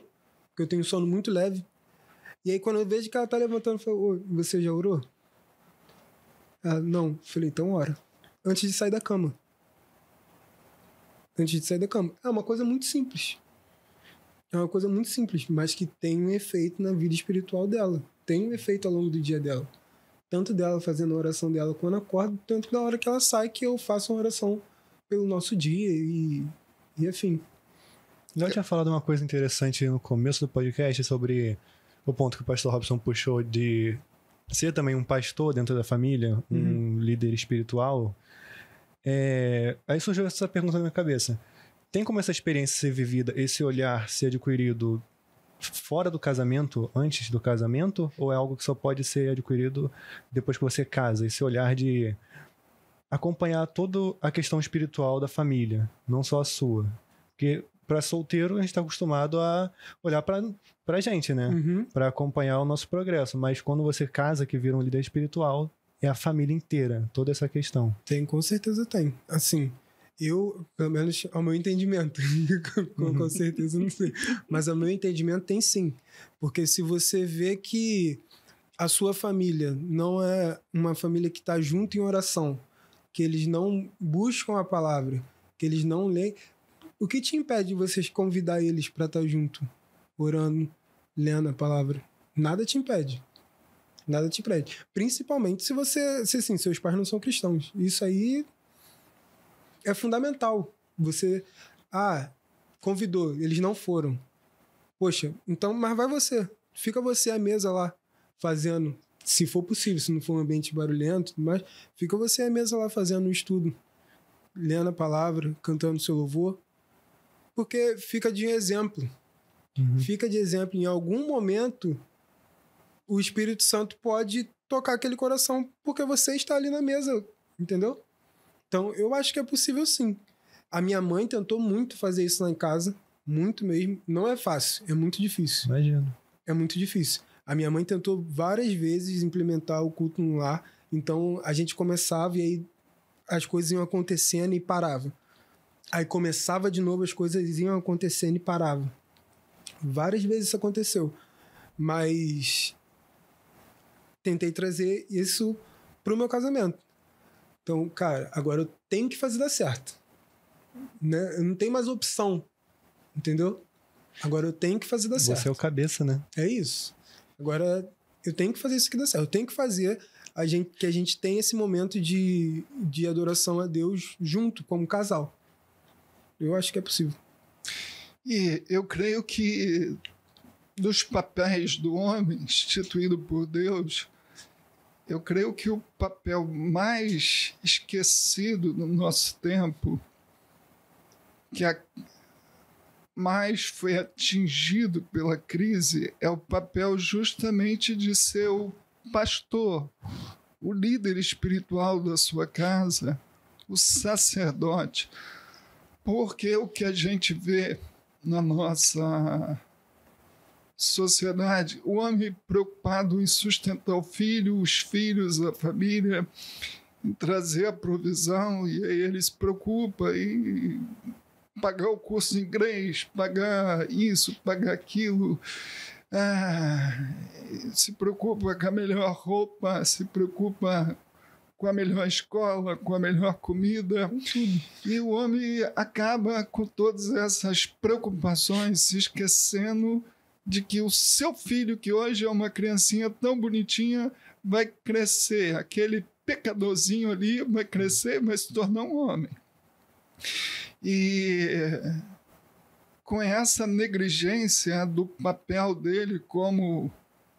que eu tenho um sono muito leve. E aí quando eu vejo que ela tá levantando, eu falo, ô, você já orou? Ela, não. Falei, então ora. Antes de sair da cama. É uma coisa muito simples. É uma coisa muito simples, mas que tem um efeito na vida espiritual dela. Tem um efeito ao longo do dia dela. Tanto dela fazendo a oração dela quando acorda, tanto da hora que ela sai, que eu faço uma oração pelo nosso dia e afim. Eu tinha falado uma coisa interessante no começo do podcast sobre o ponto que o pastor Robson puxou de ser também um pastor dentro da família, um líder espiritual. Aí surgiu essa pergunta na minha cabeça. Tem como essa experiência ser vivida, esse olhar ser adquirido fora do casamento, antes do casamento? Ou é algo que só pode ser adquirido depois que você casa? Esse olhar de acompanhar toda a questão espiritual da família, não só a sua. Porque para solteiro a gente está acostumado a olhar pra gente, né? Para acompanhar o nosso progresso. Mas quando você casa, que vira um líder espiritual, é a família inteira, toda essa questão. Tem, com certeza tem. Assim, eu, pelo menos ao meu entendimento, com certeza não sei, mas ao meu entendimento tem sim. Porque se você vê que a sua família não é uma família que está junto em oração, que eles não buscam a palavra, que eles não leem, o que te impede de vocês convidar eles para estar junto, orando, lendo a palavra? Nada te impede. Nada te impede. Principalmente se assim, seus pais não são cristãos. Isso aí é fundamental. Você, convidou, eles não foram. Poxa, então, mas vai você. Fica você à mesa lá, fazendo, se for possível, se não for um ambiente barulhento, mas fica você à mesa lá fazendo um estudo, lendo a palavra, cantando seu louvor, porque fica de exemplo. Fica de exemplo. Em algum momento, o Espírito Santo pode tocar aquele coração, porque você está ali na mesa, entendeu? Então, eu acho que é possível sim. A minha mãe tentou muito fazer isso lá em casa, muito mesmo. Não é fácil, é muito difícil. Imagino. É muito difícil. A minha mãe tentou várias vezes implementar o culto no lar, então a gente começava e aí as coisas iam acontecendo e parava. Aí começava de novo, as coisas iam acontecendo e parava. Várias vezes isso aconteceu. Mas tentei trazer isso pro meu casamento. Então, cara, agora eu tenho que fazer dar certo. Né? Eu não tenho mais opção. Entendeu? Agora eu tenho que fazer dar certo. Você é o cabeça, né? É isso. Agora eu tenho que fazer isso que dá certo. Eu tenho que fazer que a gente tenha esse momento de adoração a Deus junto, como casal. Eu acho que é possível. E eu creio que dos papéis do homem instituído por Deus, eu creio que o papel mais esquecido no nosso tempo, que mais foi atingido pela crise, é o papel justamente de ser o pastor, o líder espiritual da sua casa, o sacerdote. Porque o que a gente vê na nossa sociedade, o homem preocupado em sustentar o filho, os filhos, a família, em trazer a provisão, e aí ele se preocupa em pagar o curso de inglês, pagar isso, pagar aquilo, se preocupa com a melhor roupa, se preocupa com a melhor escola, com a melhor comida, e o homem acaba com todas essas preocupações, se esquecendo de que o seu filho, que hoje é uma criancinha tão bonitinha, vai crescer, aquele pecadorzinho ali vai crescer, vai se tornar um homem. E com essa negligência do papel dele como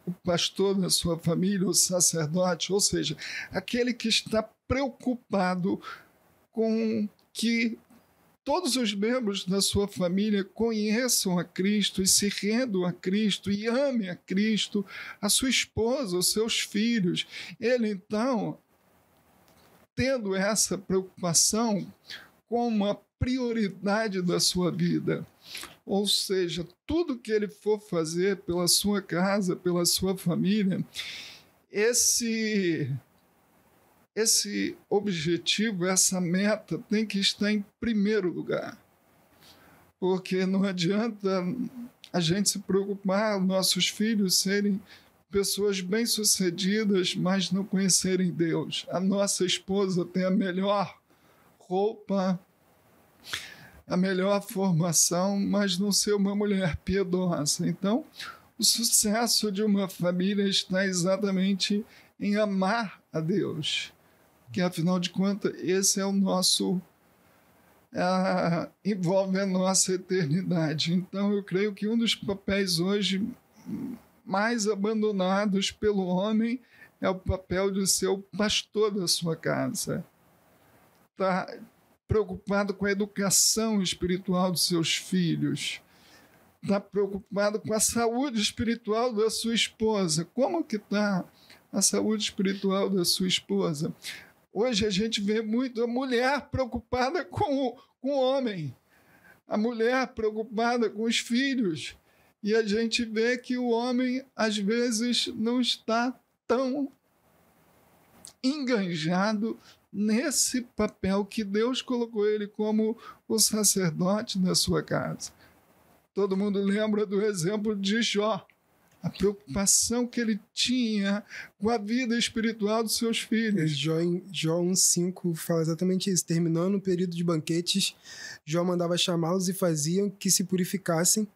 o pastor da sua família, o sacerdote, ou seja, aquele que está preocupado com que todos os membros da sua família conheçam a Cristo e se rendam a Cristo e amem a Cristo, a sua esposa, os seus filhos. Ele, então, tendo essa preocupação como a prioridade da sua vida, ou seja, tudo que ele for fazer pela sua casa, pela sua família, esse objetivo, essa meta tem que estar em primeiro lugar. Porque não adianta a gente se preocupar, nossos filhos serem pessoas bem-sucedidas, mas não conhecerem Deus. A nossa esposa tem a melhor roupa, a melhor formação, mas não ser uma mulher piedosa. Então, o sucesso de uma família está exatamente em amar a Deus, que afinal de contas esse é o nosso envolve a nossa eternidade. Então eu creio que um dos papéis hoje mais abandonados pelo homem é o papel de ser o pastor da sua casa. Está preocupado com a educação espiritual dos seus filhos, está preocupado com a saúde espiritual da sua esposa. Como que está a saúde espiritual da sua esposa? Hoje a gente vê muito a mulher preocupada com o homem, a mulher preocupada com os filhos, e a gente vê que o homem, às vezes, não está tão enganjado nesse papel que Deus colocou ele como o sacerdote da sua casa. Todo mundo lembra do exemplo de Jó, a preocupação que ele tinha com a vida espiritual dos seus filhos. Jó 1,5 fala exatamente isso. Terminando o período de banquetes, Jó mandava chamá-los e faziam que se purificassem.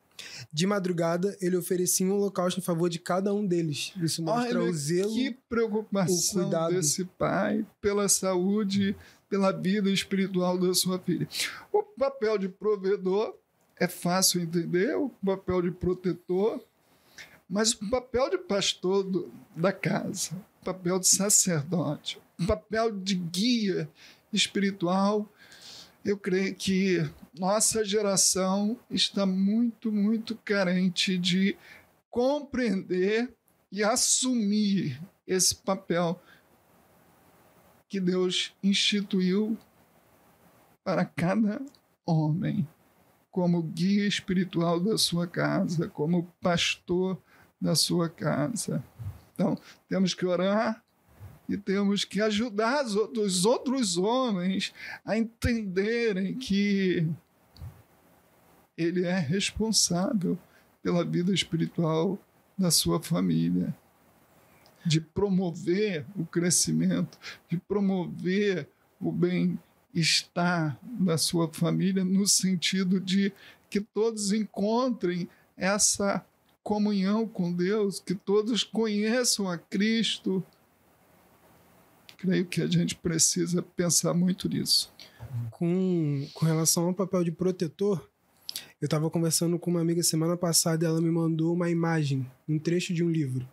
De madrugada, ele oferecia um holocausto em favor de cada um deles. Isso mostra o zelo, que preocupação o cuidado desse pai pela saúde, pela vida espiritual da sua filha. O papel de provedor é fácil entender, o papel de protetor, mas o papel de pastor da casa, o papel de sacerdote, o papel de guia espiritual, eu creio que nossa geração está muito, muito carente de compreender e assumir esse papel que Deus instituiu para cada homem, como guia espiritual da sua casa, como pastor da sua casa. Então, temos que orar e temos que ajudar os outros homens a entenderem que ele é responsável pela vida espiritual da sua família, de promover o crescimento, de promover o bem-estar da sua família, no sentido de que todos encontrem essa comunhão com Deus, que todos conheçam a Cristo. Creio que a gente precisa pensar muito nisso. Com relação ao papel de protetor, eu estava conversando com uma amiga semana passada e ela me mandou uma imagem, um trecho de um livro.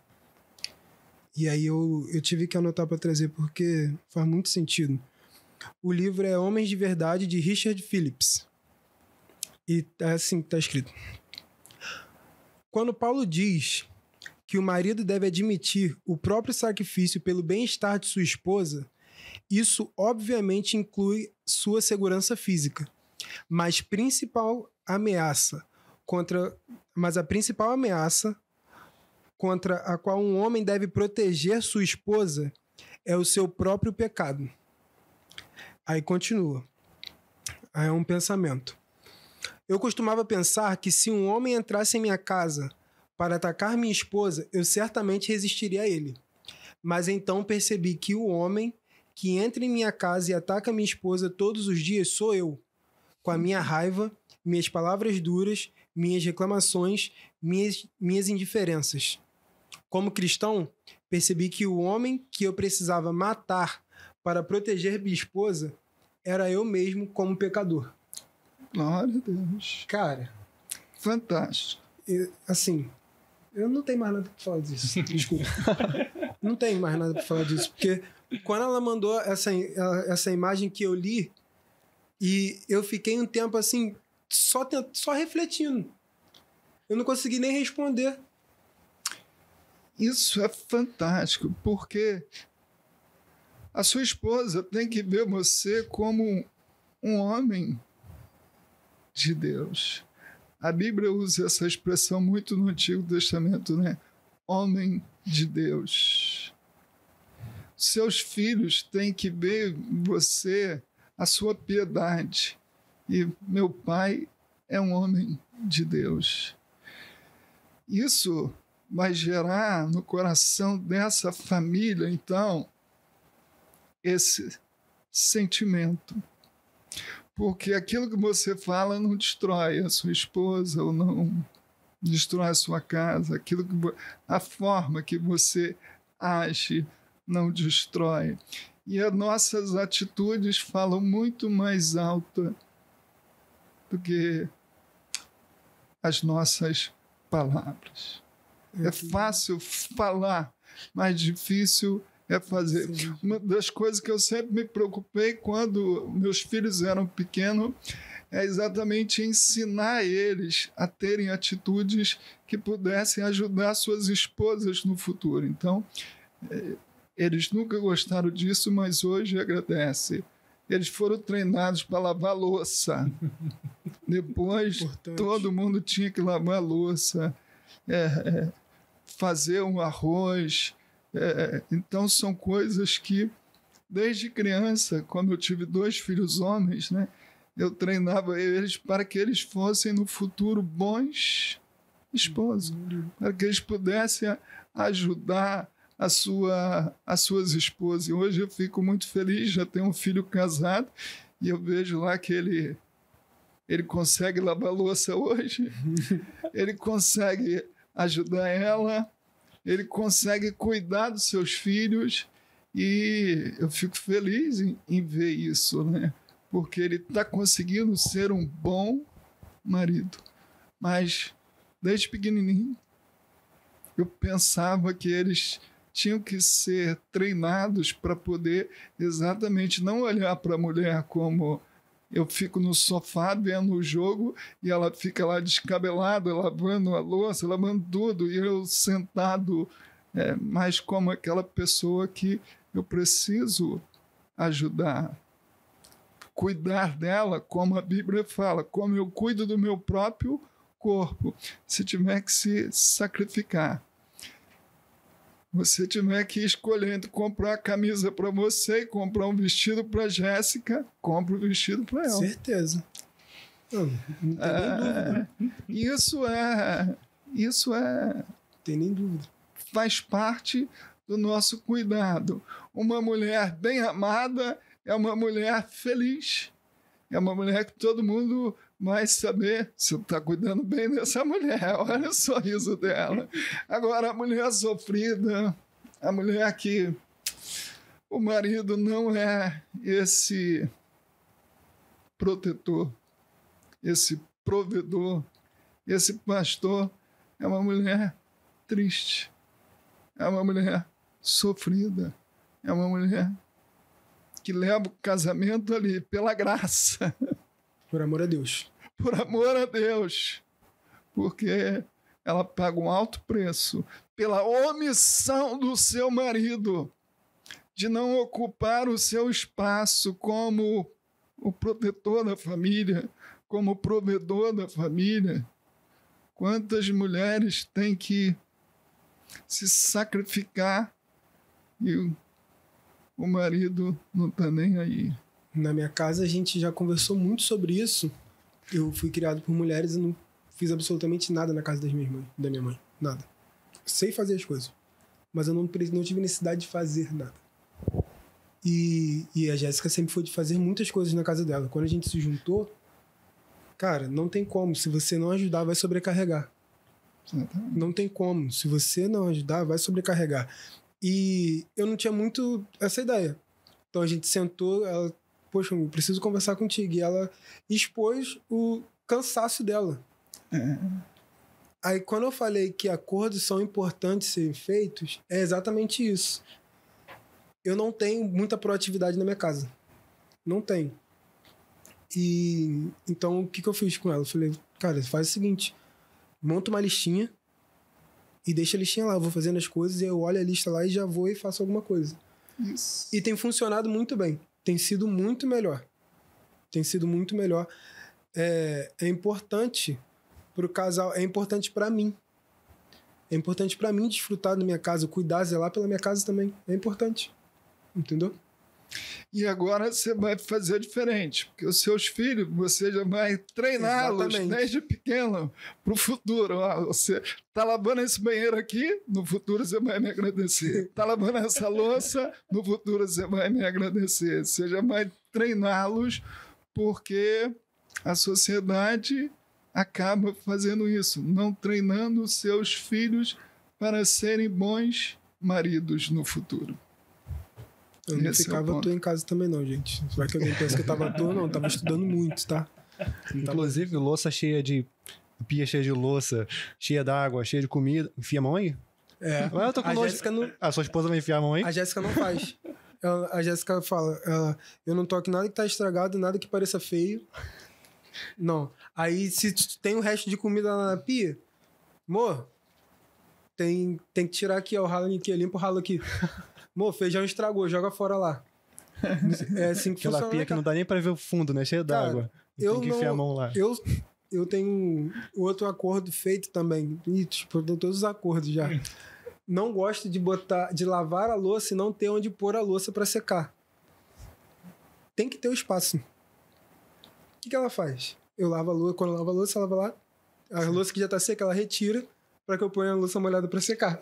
E aí eu tive que anotar para trazer porque faz muito sentido. O livro é Homens de Verdade, de Richard Phillips. E assim está escrito. Quando Paulo diz que o marido deve admitir o próprio sacrifício pelo bem-estar de sua esposa, isso obviamente inclui sua segurança física. Mas a principal ameaça contra a qual um homem deve proteger sua esposa é o seu próprio pecado. Aí continua. Aí é um pensamento. Eu costumava pensar que se um homem entrasse em minha casa para atacar minha esposa, eu certamente resistiria a ele. Mas então percebi que o homem que entra em minha casa e ataca minha esposa todos os dias sou eu, com a minha raiva, minhas palavras duras, minhas reclamações, minhas indiferenças. Como cristão, percebi que o homem que eu precisava matar para proteger minha esposa era eu mesmo como pecador. Glória a Deus. Cara, fantástico. Eu não tenho mais nada para falar disso. Desculpa. Não tenho mais nada para falar disso. Porque quando ela mandou essa imagem que eu li, E eu fiquei um tempo assim, só refletindo. Eu não consegui nem responder. Isso é fantástico, porque a sua esposa tem que ver você como um homem de Deus. A Bíblia usa essa expressão muito no Antigo Testamento, né? Homem de Deus. Seus filhos têm que ver em você a sua piedade. E meu pai é um homem de Deus. Isso vai gerar no coração dessa família, então, esse sentimento. Porque aquilo que você fala não destrói a sua esposa ou não destrói a sua casa. A forma que você age não destrói. E as nossas atitudes falam muito mais alto do que as nossas palavras. É fácil falar, mais difícil é fazer. Uma das coisas que eu sempre me preocupei quando meus filhos eram pequenos é exatamente ensinar eles a terem atitudes que pudessem ajudar suas esposas no futuro. Então, eles nunca gostaram disso, mas hoje agradecem. Eles foram treinados para lavar louça. Depois, todo mundo tinha que lavar louça, fazer um arroz. Então, são coisas que, desde criança, quando eu tive 2 filhos homens, né, eu treinava eles para que eles fossem, no futuro, bons esposos, para que eles pudessem ajudar as suas esposas. E hoje eu fico muito feliz, já tenho um filho casado, e eu vejo lá que ele consegue lavar louça hoje, ele consegue ajudar ela, ele consegue cuidar dos seus filhos, e eu fico feliz em ver isso, né? Porque ele está conseguindo ser um bom marido. Mas, desde pequenininho, eu pensava que eles tinham que ser treinados para poder exatamente não olhar para a mulher como eu fico no sofá vendo o jogo e ela fica lá descabelada, lavando a louça, lavando tudo, e eu sentado, mas como aquela pessoa que eu preciso ajudar, cuidar dela, como a Bíblia fala, como eu cuido do meu próprio corpo. Se tiver que se sacrificar, você tiver que ir escolhendo comprar a camisa para você e comprar um vestido para Jéssica, compra o vestido para ela. Certeza. Não tem nem dúvida. Isso Tem nem dúvida. faz parte do nosso cuidado. Uma mulher bem amada é uma mulher feliz. É uma mulher que todo mundo vai saber se está cuidando bem dessa mulher. Olha o sorriso dela. Agora, a mulher sofrida, a mulher que o marido não é esse protetor, esse provedor, esse pastor, é uma mulher triste, é uma mulher sofrida, é uma mulher que leva o casamento ali pela graça. Por amor a Deus. Por amor a Deus. Porque ela paga um alto preço pela omissão do seu marido de não ocupar o seu espaço como o protetor da família, como o provedor da família. Quantas mulheres têm que se sacrificar e o marido não está nem aí. Na minha casa, a gente já conversou muito sobre isso. Eu fui criado por mulheres e não fiz absolutamente nada na casa da minha mãe. Nada. Sei fazer as coisas. Mas eu não tive necessidade de fazer nada. E a Jéssica sempre foi de fazer muitas coisas na casa dela. Quando a gente se juntou, cara, não tem como. Se você não ajudar, vai sobrecarregar. Não tem como. Se você não ajudar, vai sobrecarregar. E eu não tinha muito essa ideia. Então a gente sentou, ela, poxa, eu preciso conversar contigo. E ela expôs o cansaço dela. Aí quando eu falei que acordos são importantes serem feitos, é exatamente isso. Eu não tenho muita proatividade na minha casa. Não tenho. E então, o que eu fiz com ela? Eu falei, cara, faz o seguinte, monta uma listinha e deixa a listinha lá. Eu vou fazendo as coisas e eu olho a lista lá e já vou e faço alguma coisa. Isso. E tem funcionado muito bem. Tem sido muito melhor. É importante pro casal, é importante para mim. É importante para mim desfrutar da minha casa, cuidar, zelar pela minha casa também. É importante. Entendeu? E agora você vai fazer diferente, porque os seus filhos, você já vai treiná-los Exatamente. desde pequeno para o futuro. Ó, você tá lavando esse banheiro aqui, no futuro você vai me agradecer. Tá lavando essa louça, no futuro você vai me agradecer. Você já vai treiná-los, porque a sociedade acaba fazendo isso, não treinando seus filhos para serem bons maridos no futuro. Eu não Esse é o ficava à ponto. toa em casa também, não, gente. Vai que alguém pensa que eu tava à toa, não. Eu tava estudando muito, tá? Inclusive, louça cheia de... Pia cheia de louça, cheia d'água, cheia de comida. Enfia a mão aí? É. Mas eu tô com A nojo. Jéssica não, A sua esposa vai enfiar a mão aí? a Jéssica não faz. A Jéssica fala, eu não toco nada que tá estragado, nada que pareça feio. Não. Aí, se tem o resto de comida lá na pia, amor, tem que tirar aqui, ó, o ralo aqui, limpa o ralo aqui. Amor, feijão estragou, joga fora lá. É assim que Aquela funciona. pia que não dá nem pra ver o fundo, né? Cheia Cara, d'água. eu Tem que não- enfiar a mão lá. Eu tenho outro acordo feito também. E, tipo, eu tenho todos os acordos já. Não gosto de lavar a louça e não ter onde pôr a louça para secar. Tem que ter o espaço. O que ela faz? Eu lavo a louça, quando eu lavo a louça, ela vai lá. A louça que já tá seca, ela retira para que eu ponha a louça molhada para secar.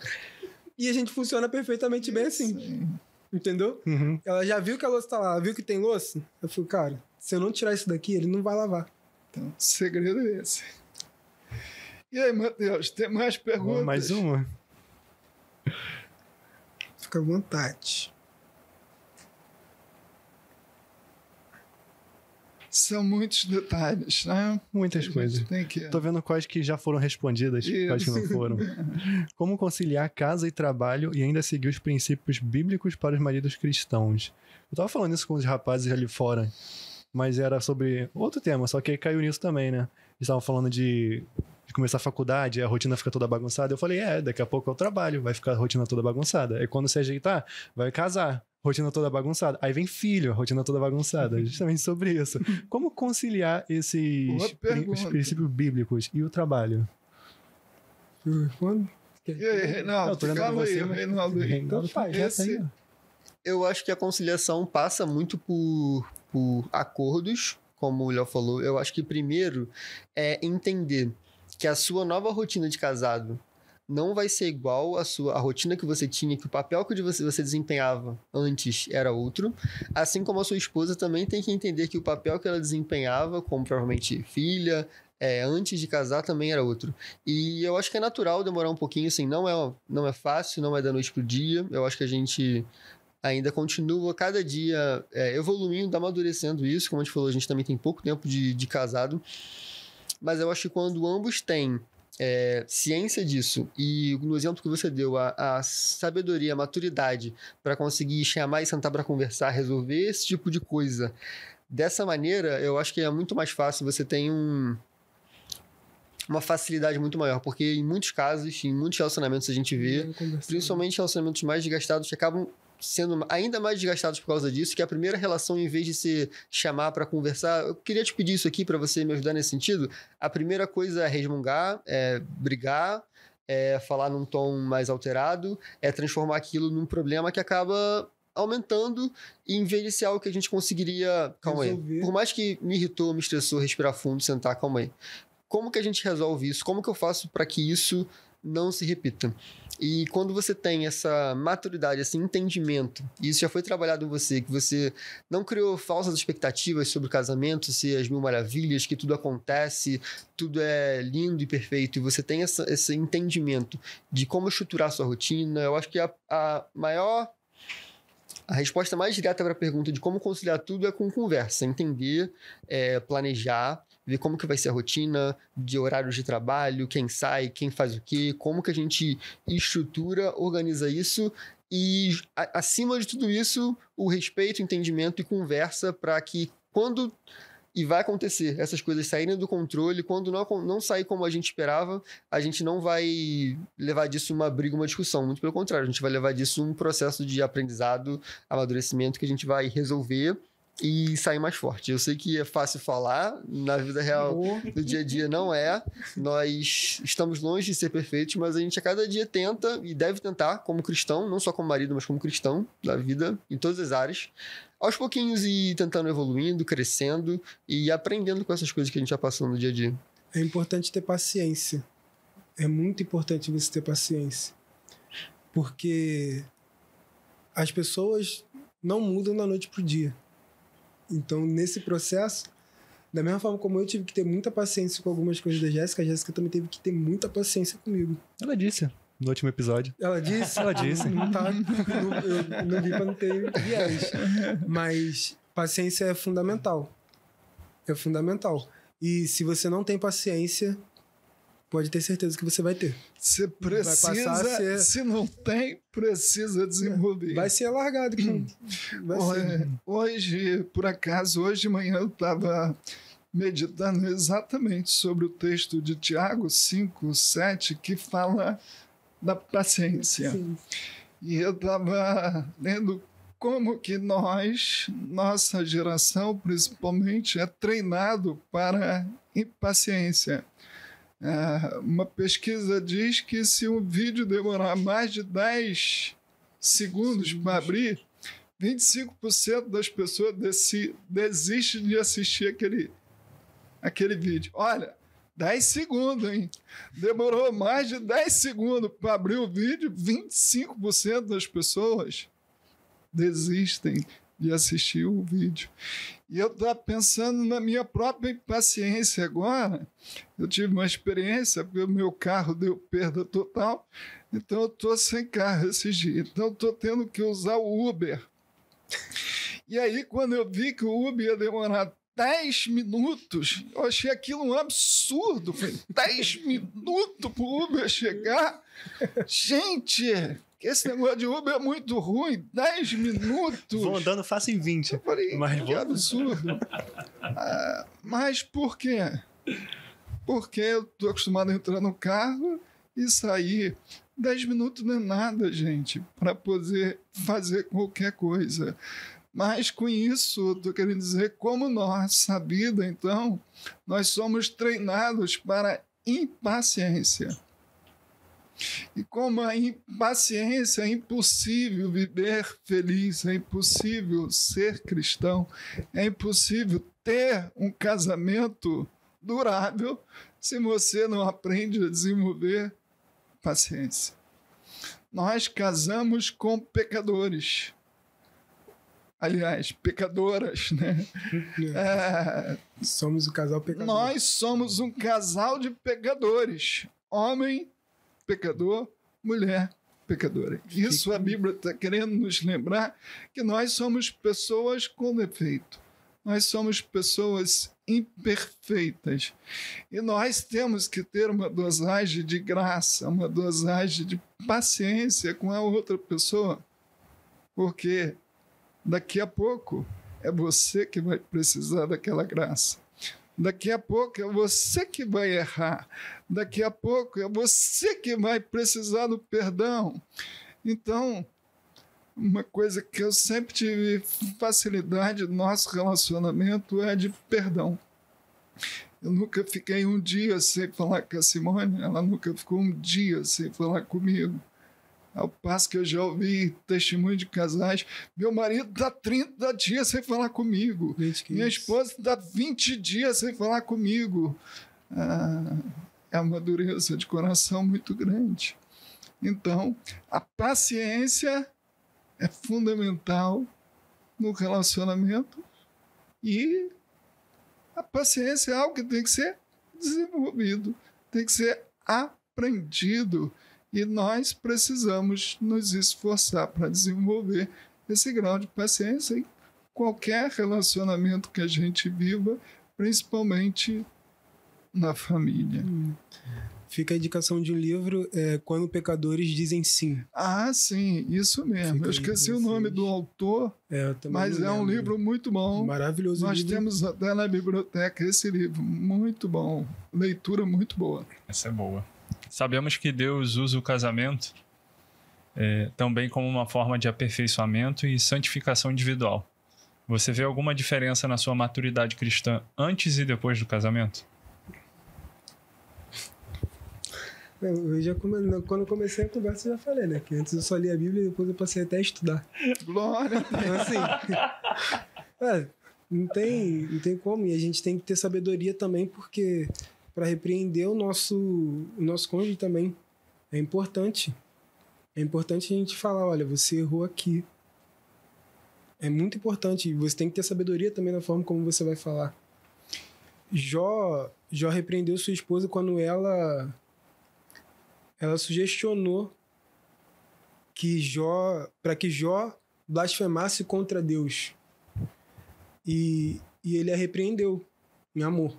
E a gente funciona perfeitamente bem assim. Entendeu? Uhum. Ela já viu que a louça tá lá, viu que tem louça? Eu falei, cara, se eu não tirar isso daqui, ele não vai lavar. Então, o segredo é esse. E aí, Matheus, tem mais perguntas? Mais uma? Fica à vontade. São muitos detalhes, né? Muitas A gente coisas. Tem que... Tô vendo quais que já foram respondidas, quais que não foram. Como conciliar casa e trabalho e ainda seguir os princípios bíblicos para os maridos cristãos? Eu tava falando isso com os rapazes ali fora, mas era sobre outro tema, só que aí caiu nisso também, né? Eles estavam falando de começar a faculdade, a rotina fica toda bagunçada. Eu falei, daqui a pouco é o trabalho, vai ficar a rotina toda bagunçada. Aí quando se ajeitar, vai casar. Rotina toda bagunçada. Aí vem filho, rotina toda bagunçada. Justamente sobre isso. Como conciliar Boa esses pergunta. princípios bíblicos e o trabalho? Eu respondo? E aí, Reinaldo? Não, tô olhando Fala pra aí, você, mas- Reinaldo. Reinaldo tá quieto Esse- aí, ó. Eu acho que a conciliação passa muito por acordos, como o Léo falou. Eu acho que primeiro é entender que a sua nova rotina de casado não vai ser igual a rotina que você tinha, que o papel que você desempenhava antes era outro. Assim como a sua esposa também tem que entender que o papel que ela desempenhava, como provavelmente filha, antes de casar, também era outro. E eu acho que é natural demorar um pouquinho, assim, não é fácil, não é da noite pro dia. Eu acho que a gente ainda continua cada dia evoluindo, amadurecendo isso. Como a gente falou, a gente também tem pouco tempo de casado. Mas eu acho que quando ambos têm ciência disso, e no exemplo que você deu, a sabedoria, a maturidade para conseguir chamar e sentar para conversar, resolver esse tipo de coisa, dessa maneira, eu acho que é muito mais fácil, você tem uma facilidade muito maior, porque em muitos casos, em muitos relacionamentos a gente vê, principalmente relacionamentos mais desgastados, que acabam sendo ainda mais desgastados por causa disso, que a primeira relação, em vez de se chamar para conversar, eu queria te pedir isso aqui para você me ajudar nesse sentido. A primeira coisa é resmungar, brigar, falar num tom mais alterado, transformar aquilo num problema que acaba aumentando, e em vez de ser algo que a gente conseguiria... Calma Resolver. aí. Por mais que me irritou, me estressou, respirar fundo, sentar, calma aí. Como que a gente resolve isso? Como que eu faço para que isso não se repita? E quando você tem essa maturidade, esse entendimento, e isso já foi trabalhado em você, que você não criou falsas expectativas sobre o casamento, ser as mil maravilhas, que tudo acontece, tudo é lindo e perfeito, e você tem esse entendimento de como estruturar a sua rotina, eu acho que a resposta mais direta para a pergunta de como conciliar tudo é com conversa, entender, planejar, ver como que vai ser a rotina de horários de trabalho, quem sai, quem faz o quê, como que a gente estrutura, organiza isso e, acima de tudo isso, o respeito, entendimento e conversa para que quando E vai acontecer, essas coisas saírem do controle. Quando não sair como a gente esperava, a gente não vai levar disso uma briga, uma discussão. Muito pelo contrário, a gente vai levar disso um processo de aprendizado, amadurecimento que a gente vai resolver e sair mais forte. Eu sei que é fácil falar, na vida real, no dia a dia não é. Nós estamos longe de ser perfeitos, mas a gente a cada dia tenta e deve tentar, como cristão, não só como marido, mas como cristão da vida, em todas as áreas, aos pouquinhos e tentando evoluindo, crescendo e aprendendo com essas coisas que a gente já passou no dia a dia. É importante ter paciência. É muito importante você ter paciência. Porque as pessoas não mudam da noite pro dia. Então, nesse processo, da mesma forma como eu tive que ter muita paciência com algumas coisas da Jéssica, a Jéssica também teve que ter muita paciência comigo. Ela disse no último episódio. Ela disse? Ela disse. Não tá, eu não vi pra não ter viés. Mas paciência é fundamental. É fundamental. E se você não tem paciência, pode ter certeza que você vai ter. Você precisa, se não tem, precisa desenvolver. Vai ser alargado. Hoje, por acaso, hoje de manhã eu estava meditando exatamente sobre o texto de Tiago 5:7, que fala da paciência. Sim. E eu estava lendo como que nossa geração, principalmente, é treinado para impaciência. Uma pesquisa diz que se um vídeo demorar mais de 10 segundos para abrir, 25% das pessoas desistem de assistir aquele vídeo. Olha, 10 segundos, hein? Demorou mais de 10 segundos para abrir o vídeo, 25% das pessoas desistem de assistir o vídeo. E eu estava pensando na minha própria impaciência agora. Eu tive uma experiência, porque o meu carro deu perda total, então eu estou sem carro esses dias. Então eu estou tendo que usar o Uber. E aí, quando eu vi que o Uber ia demorar 10 minutos, eu achei aquilo um absurdo. Falei, 10 minutos para o Uber chegar? Gente, esse negócio de Uber é muito ruim, 10 minutos. Vou andando fácil em 20. Eu falei, mas que absurdo. Mas por quê? Porque eu estou acostumado a entrar no carro e sair. 10 minutos não é nada, gente, para poder fazer qualquer coisa. Mas com isso, eu estou querendo dizer, como nossa vida, então, nós somos treinados para impaciência. E como a impaciência é impossível viver feliz, é impossível ser cristão, é impossível ter um casamento durável se você não aprende a desenvolver paciência. Nós casamos com pecadores. Aliás, pecadoras, né? Somos o casal pecador. Nós somos um casal de pecadores. Homem pecador, mulher pecadora. Isso a Bíblia está querendo nos lembrar que nós somos pessoas com defeito. Nós somos pessoas imperfeitas. E nós temos que ter uma dosagem de graça, uma dosagem de paciência com a outra pessoa. Porque daqui a pouco é você que vai precisar daquela graça. Daqui a pouco é você que vai errar. Daqui a pouco é você que vai precisar do perdão. Então, uma coisa que eu sempre tive facilidade no nosso relacionamento é de perdão. Eu nunca fiquei um dia sem falar com a Simone, ela nunca ficou um dia sem falar comigo. Ao passo que eu já ouvi testemunho de casais, meu marido está 30 dias sem falar comigo. Minha esposa está 20 dias sem falar comigo. É uma dureza de coração muito grande. Então, a paciência é fundamental no relacionamento e a paciência é algo que tem que ser desenvolvido, tem que ser aprendido. E nós precisamos nos esforçar para desenvolver esse grau de paciência em qualquer relacionamento que a gente viva, principalmente na família. Fica a indicação de um livro, Quando Pecadores Dizem Sim. Ah, sim, isso mesmo. Fica Eu aí esqueci pra o nome vocês. do autor, Eu também mas não é um lembro. livro muito bom. Maravilhoso Nós livro. temos até na biblioteca esse livro. Muito bom. Leitura muito boa. Essa é boa. Sabemos que Deus usa o casamento também como uma forma de aperfeiçoamento e santificação individual. Você vê alguma diferença na sua maturidade cristã antes e depois do casamento? Eu já quando eu comecei a conversa, eu já falei, né? Que antes eu só lia a Bíblia e depois eu passei até a estudar. Glória a Deus. Então, assim, não tem como. E a gente tem que ter sabedoria também, porque para repreender o nosso cônjuge também é importante. É importante a gente falar, olha, você errou aqui. É muito importante. E você tem que ter sabedoria também na forma como você vai falar. Jó repreendeu sua esposa quando ela sugestionou para que Jó blasfemasse contra Deus. E ele a repreendeu em amor.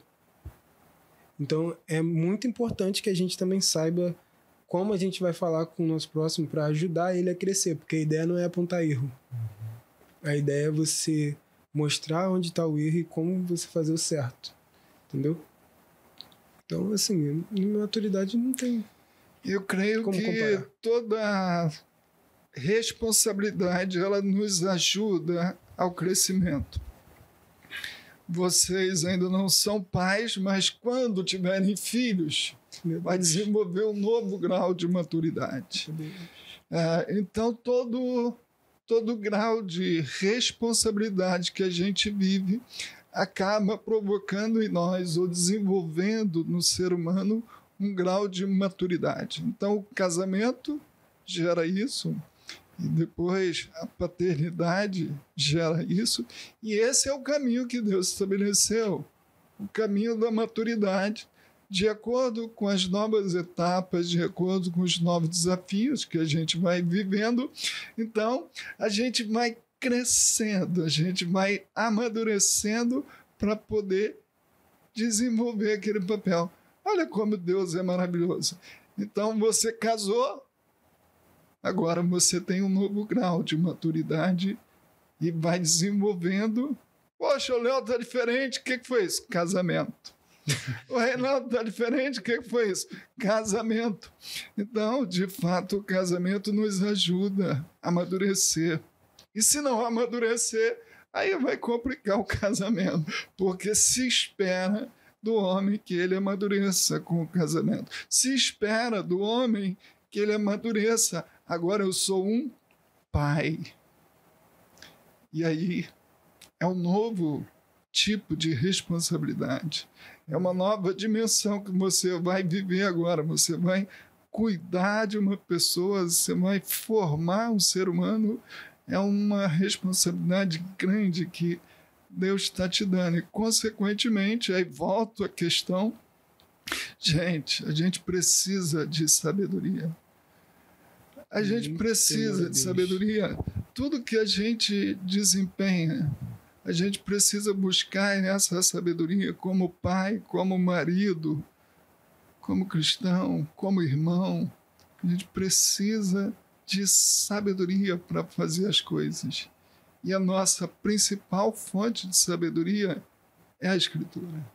Então é muito importante que a gente também saiba como a gente vai falar com o nosso próximo para ajudar ele a crescer, porque a ideia não é apontar erro. A ideia é você mostrar onde está o erro e como você fazer o certo. Entendeu? Então, assim, na maturidade não tem. Eu creio Como que comparar? toda responsabilidade ela nos ajuda ao crescimento. Vocês ainda não são pais, mas quando tiverem filhos, vai desenvolver um novo grau de maturidade. Então, todo grau de responsabilidade que a gente vive acaba provocando em nós ou desenvolvendo no ser humano um grau de maturidade. Então, o casamento gera isso, e depois a paternidade gera isso, e esse é o caminho que Deus estabeleceu, o caminho da maturidade, de acordo com as novas etapas, de acordo com os novos desafios que a gente vai vivendo. Então, a gente vai crescendo, a gente vai amadurecendo para poder desenvolver aquele papel. Olha como Deus é maravilhoso. Então, você casou, agora você tem um novo grau de maturidade e vai desenvolvendo. Poxa, o Léo está diferente, o que foi isso? Casamento. O Reinaldo está diferente, o que foi isso? Casamento. Então, de fato, o casamento nos ajuda a amadurecer. E se não amadurecer, aí vai complicar o casamento, porque se espera do homem que ele amadureça com o casamento. Se espera do homem que ele amadureça. Agora eu sou um pai. E aí é um novo tipo de responsabilidade. É uma nova dimensão que você vai viver agora. Você vai cuidar de uma pessoa, você vai formar um ser humano. É uma responsabilidade grande que Deus está te dando. E, consequentemente, aí volto à questão. Gente, a gente precisa de sabedoria. A gente precisa de sabedoria. Tudo que a gente desempenha, a gente precisa buscar essa sabedoria como pai, como marido, como cristão, como irmão. A gente precisa de sabedoria para fazer as coisas. E a nossa principal fonte de sabedoria é a Escritura.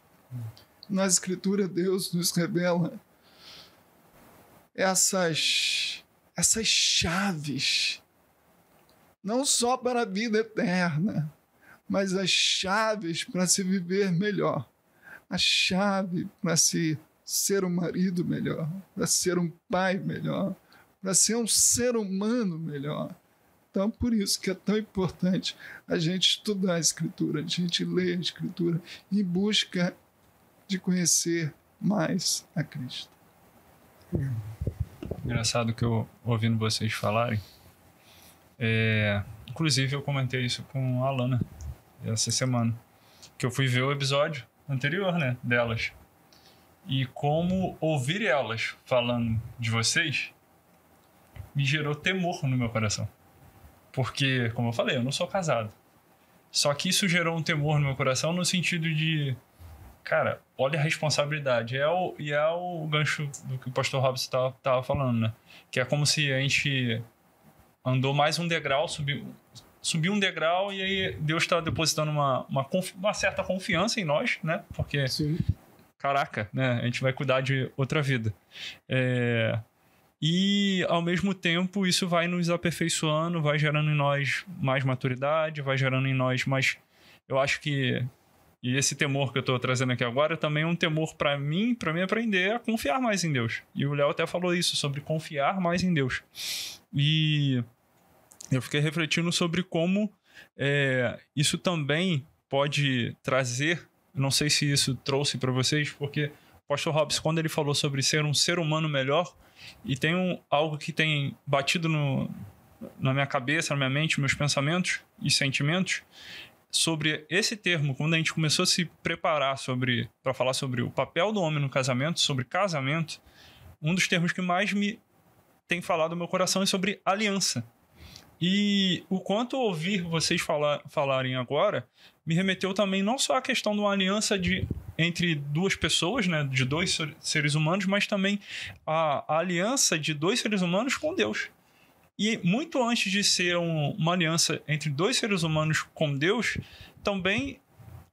Na Escritura, Deus nos revela essas chaves, não só para a vida eterna, mas as chaves para se viver melhor, a chave para se ser um marido melhor, para ser um pai melhor, para ser um ser humano melhor. Então, por isso que é tão importante a gente estudar a Escritura, a gente ler a Escritura em busca de conhecer mais a Cristo. Engraçado que eu ouvindo vocês falarem. Inclusive, eu comentei isso com a Alana essa semana. Que eu fui ver o episódio anterior, né, delas. E como ouvir elas falando de vocês me gerou temor no meu coração. Porque, como eu falei, eu não sou casado. Só que isso gerou um temor no meu coração no sentido de... cara, olha a responsabilidade. É o gancho do que o pastor Robson tava falando, né? Que é como se a gente andou mais um degrau, subiu um degrau e aí Deus está depositando uma certa confiança em nós, né? Porque, Sim. caraca, né? A gente vai cuidar de outra vida. E, ao mesmo tempo, isso vai nos aperfeiçoando, vai gerando em nós mais maturidade, vai gerando em nós mais... Eu acho que... E esse temor que eu estou trazendo aqui agora também é um temor para mim aprender a confiar mais em Deus. E o Léo até falou isso, sobre confiar mais em Deus. E eu fiquei refletindo sobre como isso também pode trazer... Não sei se isso trouxe para vocês, porque o pastor Robson, quando ele falou sobre ser um ser humano melhor, e tem algo que tem batido na minha cabeça, na minha mente, meus pensamentos e sentimentos, sobre esse termo, quando a gente começou a se preparar para falar sobre o papel do homem no casamento, sobre casamento, um dos termos que mais me tem falado no meu coração é sobre aliança. E o quanto ouvir vocês falarem agora me remeteu também não só à questão de uma aliança entre duas pessoas, né, de dois seres humanos, mas também a aliança de dois seres humanos com Deus. E muito antes de ser uma aliança entre dois seres humanos com Deus, também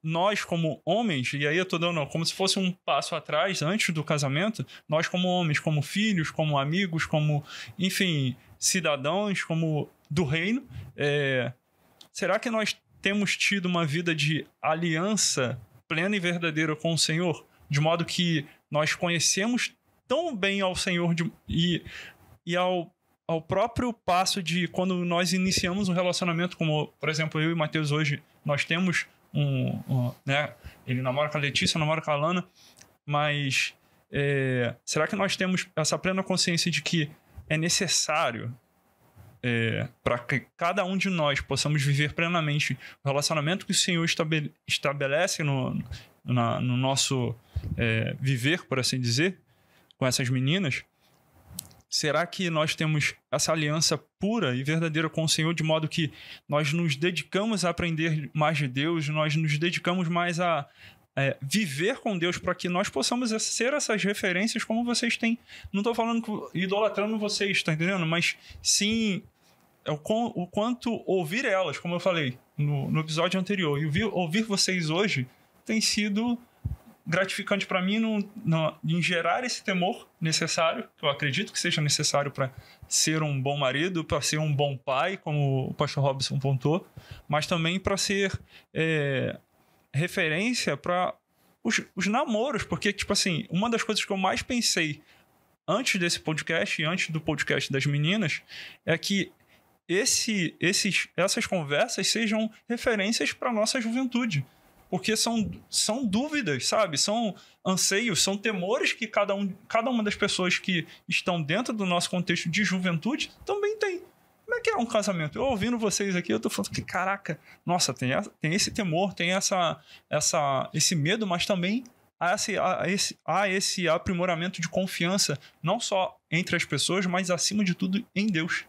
nós como homens, e aí eu estou dando como se fosse um passo atrás, antes do casamento, nós como homens, como filhos, como amigos, como, enfim, cidadãos, como do reino, será que nós temos tido uma vida de aliança plena e verdadeira com o Senhor, de modo que nós conhecemos tão bem ao Senhor e ao próprio passo de quando nós iniciamos um relacionamento, como, por exemplo, eu e Matheus hoje, nós temos né, ele namora com a Letícia, namora com a Alana, mas será que nós temos essa plena consciência de que é necessário para que cada um de nós possamos viver plenamente o relacionamento que o Senhor estabelece no nosso viver, por assim dizer, com essas meninas? Será que nós temos essa aliança pura e verdadeira com o Senhor, de modo que nós nos dedicamos a aprender mais de Deus, nós nos dedicamos mais a viver com Deus, para que nós possamos ser essas referências como vocês têm? Não estou falando idolatrando vocês, tá entendendo? Mas sim o quanto ouvir elas, como eu falei no episódio anterior, e ouvir vocês hoje tem sido gratificante para mim em gerar esse temor necessário, que eu acredito que seja necessário para ser um bom marido, para ser um bom pai, como o pastor Robson pontuou, mas também para ser referência para os namoros, porque, tipo assim, uma das coisas que eu mais pensei antes desse podcast e antes do podcast das meninas é que essas conversas sejam referências para a nossa juventude. Porque são dúvidas, sabe? São anseios, são temores que cada uma das pessoas que estão dentro do nosso contexto de juventude também tem. Como é que é um casamento? Eu ouvindo vocês aqui, eu tô falando que, caraca, nossa, tem esse temor, tem esse medo, mas também há esse aprimoramento de confiança, não só entre as pessoas, mas acima de tudo em Deus.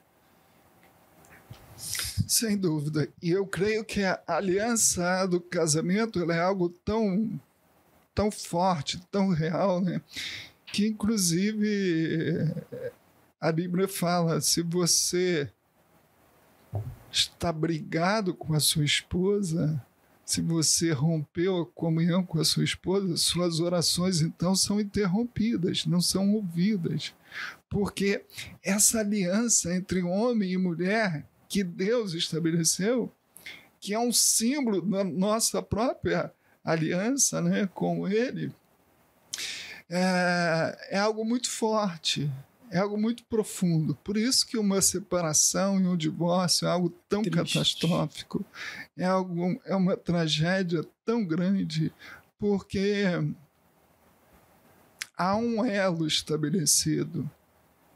Sem dúvida. E eu creio que a aliança do casamento ela é algo tão, tão forte, tão real, né? Que, inclusive, a Bíblia fala, se você está brigado com a sua esposa, se você rompeu a comunhão com a sua esposa, suas orações, então, são interrompidas, não são ouvidas. Porque essa aliança entre homem e mulher que Deus estabeleceu, que é um símbolo da nossa própria aliança, né, com Ele, é algo muito forte, é algo muito profundo. Por isso que uma separação e um divórcio é algo tão catastrófico, é uma tragédia tão grande, porque há um elo estabelecido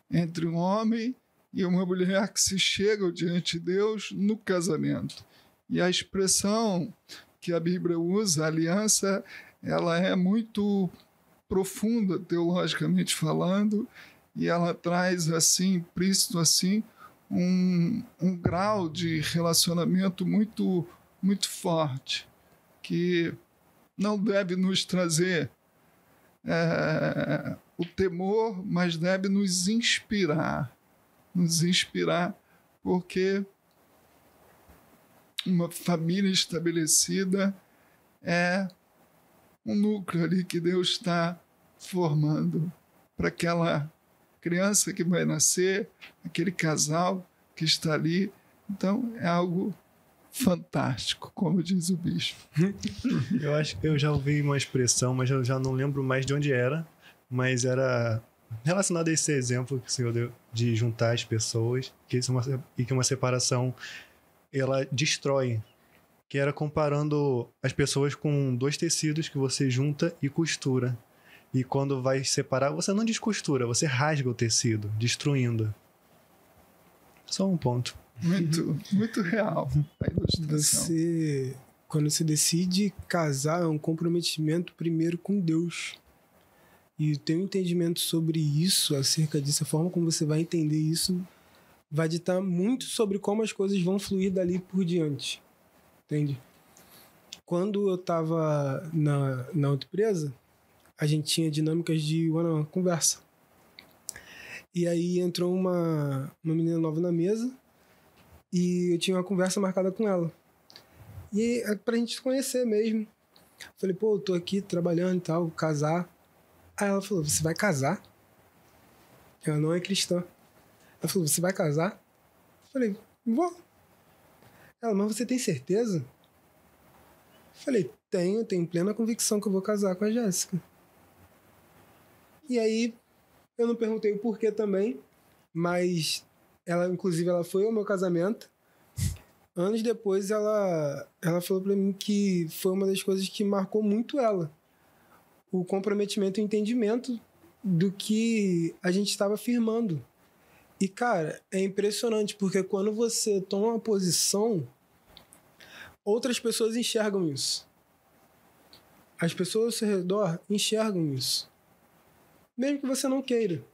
entre um homem e uma mulher que se chegam diante de Deus no casamento. E a expressão que a Bíblia usa, a aliança, ela é muito profunda, teologicamente falando, e ela traz, assim, implícito, assim, um grau de relacionamento muito, muito forte, que não deve nos trazer o temor, mas deve nos inspirar, porque uma família estabelecida é um núcleo ali que Deus está formando para aquela criança que vai nascer, aquele casal que está ali. Então, é algo fantástico, como diz o bispo. Eu acho que eu já ouvi uma expressão, mas eu já não lembro mais de onde era, mas era relacionado a esse exemplo que o Senhor deu de juntar as pessoas e que uma separação ela destrói, que era comparando as pessoas com 2 tecidos que você junta e costura. E quando vai separar, você não descostura, você rasga o tecido, destruindo. Só um ponto. Muito real a ilustração. Quando você decide casar, é um comprometimento primeiro com Deus. E o teu entendimento sobre isso, acerca disso, a forma como você vai entender isso, vai ditar muito sobre como as coisas vão fluir dali por diante. Entende? Quando eu estava na outra empresa, a gente tinha dinâmicas de one-on-one, conversa. E aí entrou uma menina nova na mesa e eu tinha uma conversa marcada com ela. E é pra gente se conhecer mesmo. Falei, pô, eu tô aqui trabalhando e tal, casar. Aí ela falou, você vai casar? Ela não é cristã. Ela falou, você vai casar? Falei, vou. Ela, mas você tem certeza? Falei, tenho plena convicção que eu vou casar com a Jéssica. E aí, eu não perguntei o porquê também, mas inclusive, ela foi ao meu casamento. Anos depois, ela falou pra mim que foi uma das coisas que marcou muito ela. O comprometimento e o entendimento do que a gente estava firmando. E, cara, é impressionante, porque quando você toma uma posição, outras pessoas enxergam isso. As pessoas ao seu redor enxergam isso. Mesmo que você não queira.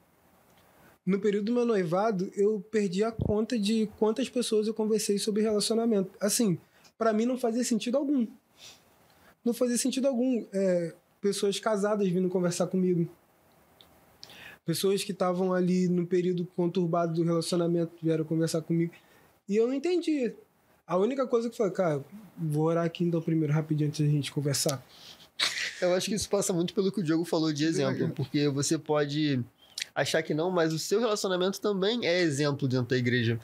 No período do meu noivado, eu perdi a conta de quantas pessoas eu conversei sobre relacionamento. Assim, pra mim não fazia sentido algum. Não fazia sentido algum. Pessoas casadas vindo conversar comigo. Pessoas que estavam ali no período conturbado do relacionamento vieram conversar comigo. E eu não entendi. A única coisa que eu falei, cara, vou orar aqui então primeiro, rapidinho, antes da gente conversar. Eu acho que isso passa muito pelo que o Diogo falou de exemplo, porque você pode achar que não, mas o seu relacionamento também é exemplo dentro da igreja.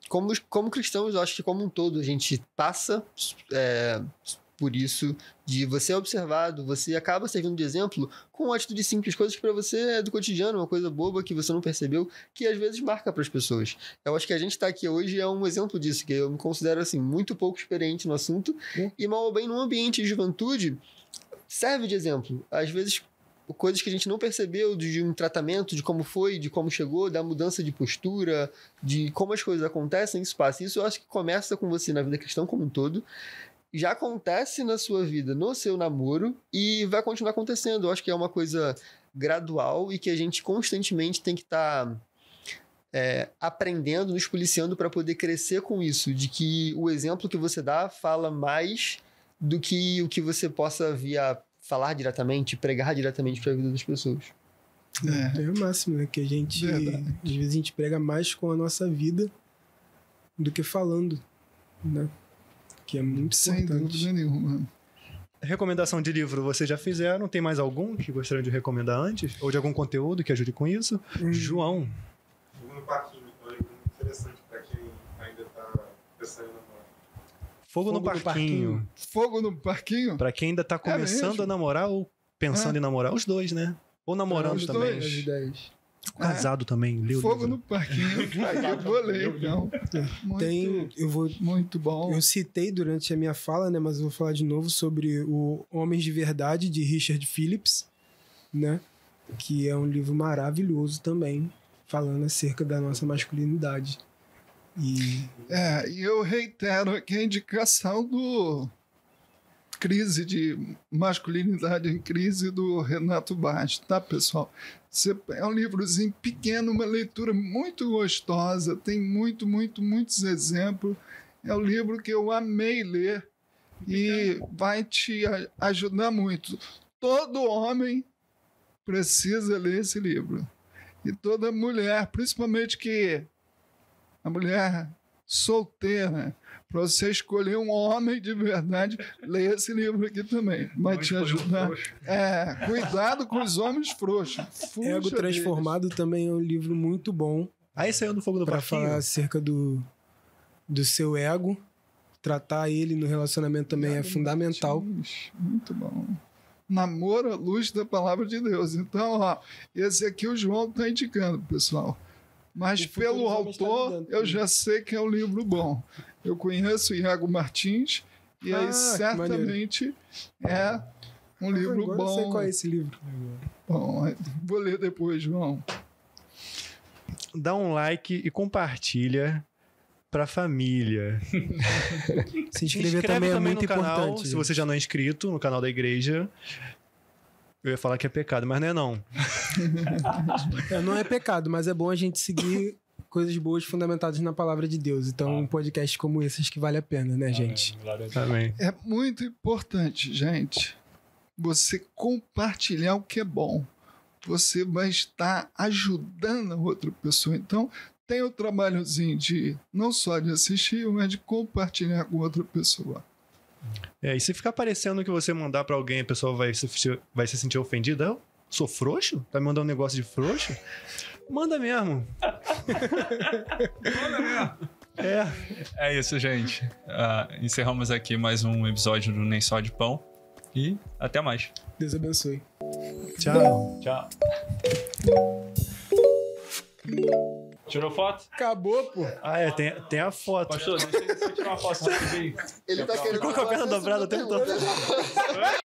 Como cristãos, eu acho que como um todo, a gente passa por isso, de você é observado, você acaba servindo de exemplo com uma atitude simples, coisas que para você é do cotidiano, uma coisa boba que você não percebeu, que às vezes marca para as pessoas. Eu acho que a gente tá aqui hoje é um exemplo disso, que eu me considero assim, muito pouco experiente no assunto, e mal ou bem num ambiente de juventude, serve de exemplo. Às vezes, coisas que a gente não percebeu de um tratamento, de como foi, de como chegou, da mudança de postura, de como as coisas acontecem, isso passa. Isso eu acho que começa com você na vida cristã como um todo, já acontece na sua vida, no seu namoro, e vai continuar acontecendo. Eu acho que é uma coisa gradual e que a gente constantemente tem que estar aprendendo, nos policiando para poder crescer com isso, de que o exemplo que você dá fala mais do que o que você possa vir a falar diretamente, pregar diretamente para a vida das pessoas. É o máximo, né? Que a gente, às vezes, a gente prega mais com a nossa vida do que falando, né? Que é muito sem importante. dúvida nenhuma. Recomendação de livro, vocês já fizeram? Tem mais algum que gostariam de recomendar antes? Ou de algum conteúdo que ajude com isso? João. Fogo no Parquinho, é um livro muito interessante para quem ainda está pensando em namorar. Fogo no Parquinho. Fogo no Parquinho? Pra quem ainda tá começando a namorar ou pensando em namorar. Os dois, né? Ou namorando os também. Dois. Casado também. Leu Fogo o livro. no Parquinho. Eu vou ler, então. Muito bom. Eu citei durante a minha fala, né? Mas eu vou falar de novo sobre o Homens de Verdade, de Richard Phillips, né? Que é um livro maravilhoso também, falando acerca da nossa masculinidade. E eu reitero aqui a indicação do Crise de Masculinidade em Crise, do Renato Bastos, tá, pessoal? É um livrozinho pequeno, uma leitura muito gostosa, tem muitos exemplos. É um livro que eu amei ler e vai te ajudar muito. Todo homem precisa ler esse livro. E toda mulher, principalmente que a mulher solteira, para você escolher um homem de verdade, leia esse livro aqui também. Vai te ajudar. Cuidado com os homens frouxos. Ego Transformado também é um livro muito bom. Aí saiu no Fogo do Para Parquinho. falar acerca do seu ego. Tratar ele no relacionamento também é fundamental. Muito bom. Namoro à luz da palavra de Deus. Então, ó, esse aqui o João está indicando, pessoal. Mas pelo autor, eu já sei que é um livro bom. Eu conheço o Iago Martins e aí certamente é um livro agora bom. Eu sei qual é esse livro. Bom, vou ler depois, João. Dá um like e compartilha pra família. Se inscrever também é muito no canal, importante. se você já não é inscrito no canal da igreja. Eu ia falar que é pecado, mas não é não. Não é pecado, mas é bom a gente seguir coisas boas fundamentadas na palavra de Deus. Então, um podcast como esses que vale a pena, né, gente? Amém. É muito importante, gente, você compartilhar o que é bom. Você vai estar ajudando a outra pessoa. Então, tem o trabalhozinho de não só de assistir, mas de compartilhar com outra pessoa. E se ficar parecendo que você mandar pra alguém, a pessoa vai se sentir ofendida. Eu sou frouxo? Tá me mandando um negócio de frouxo? Manda mesmo. É isso, gente. Encerramos aqui mais um episódio do Nem Só de Pão. E até mais. Deus abençoe. Tchau. Tchau. Tirou foto? Acabou, pô. Tem a foto. Pastor, deixa eu tirar uma foto rapidinho. Ele tá querendo Ficou com a perna dobrada o tempo todo.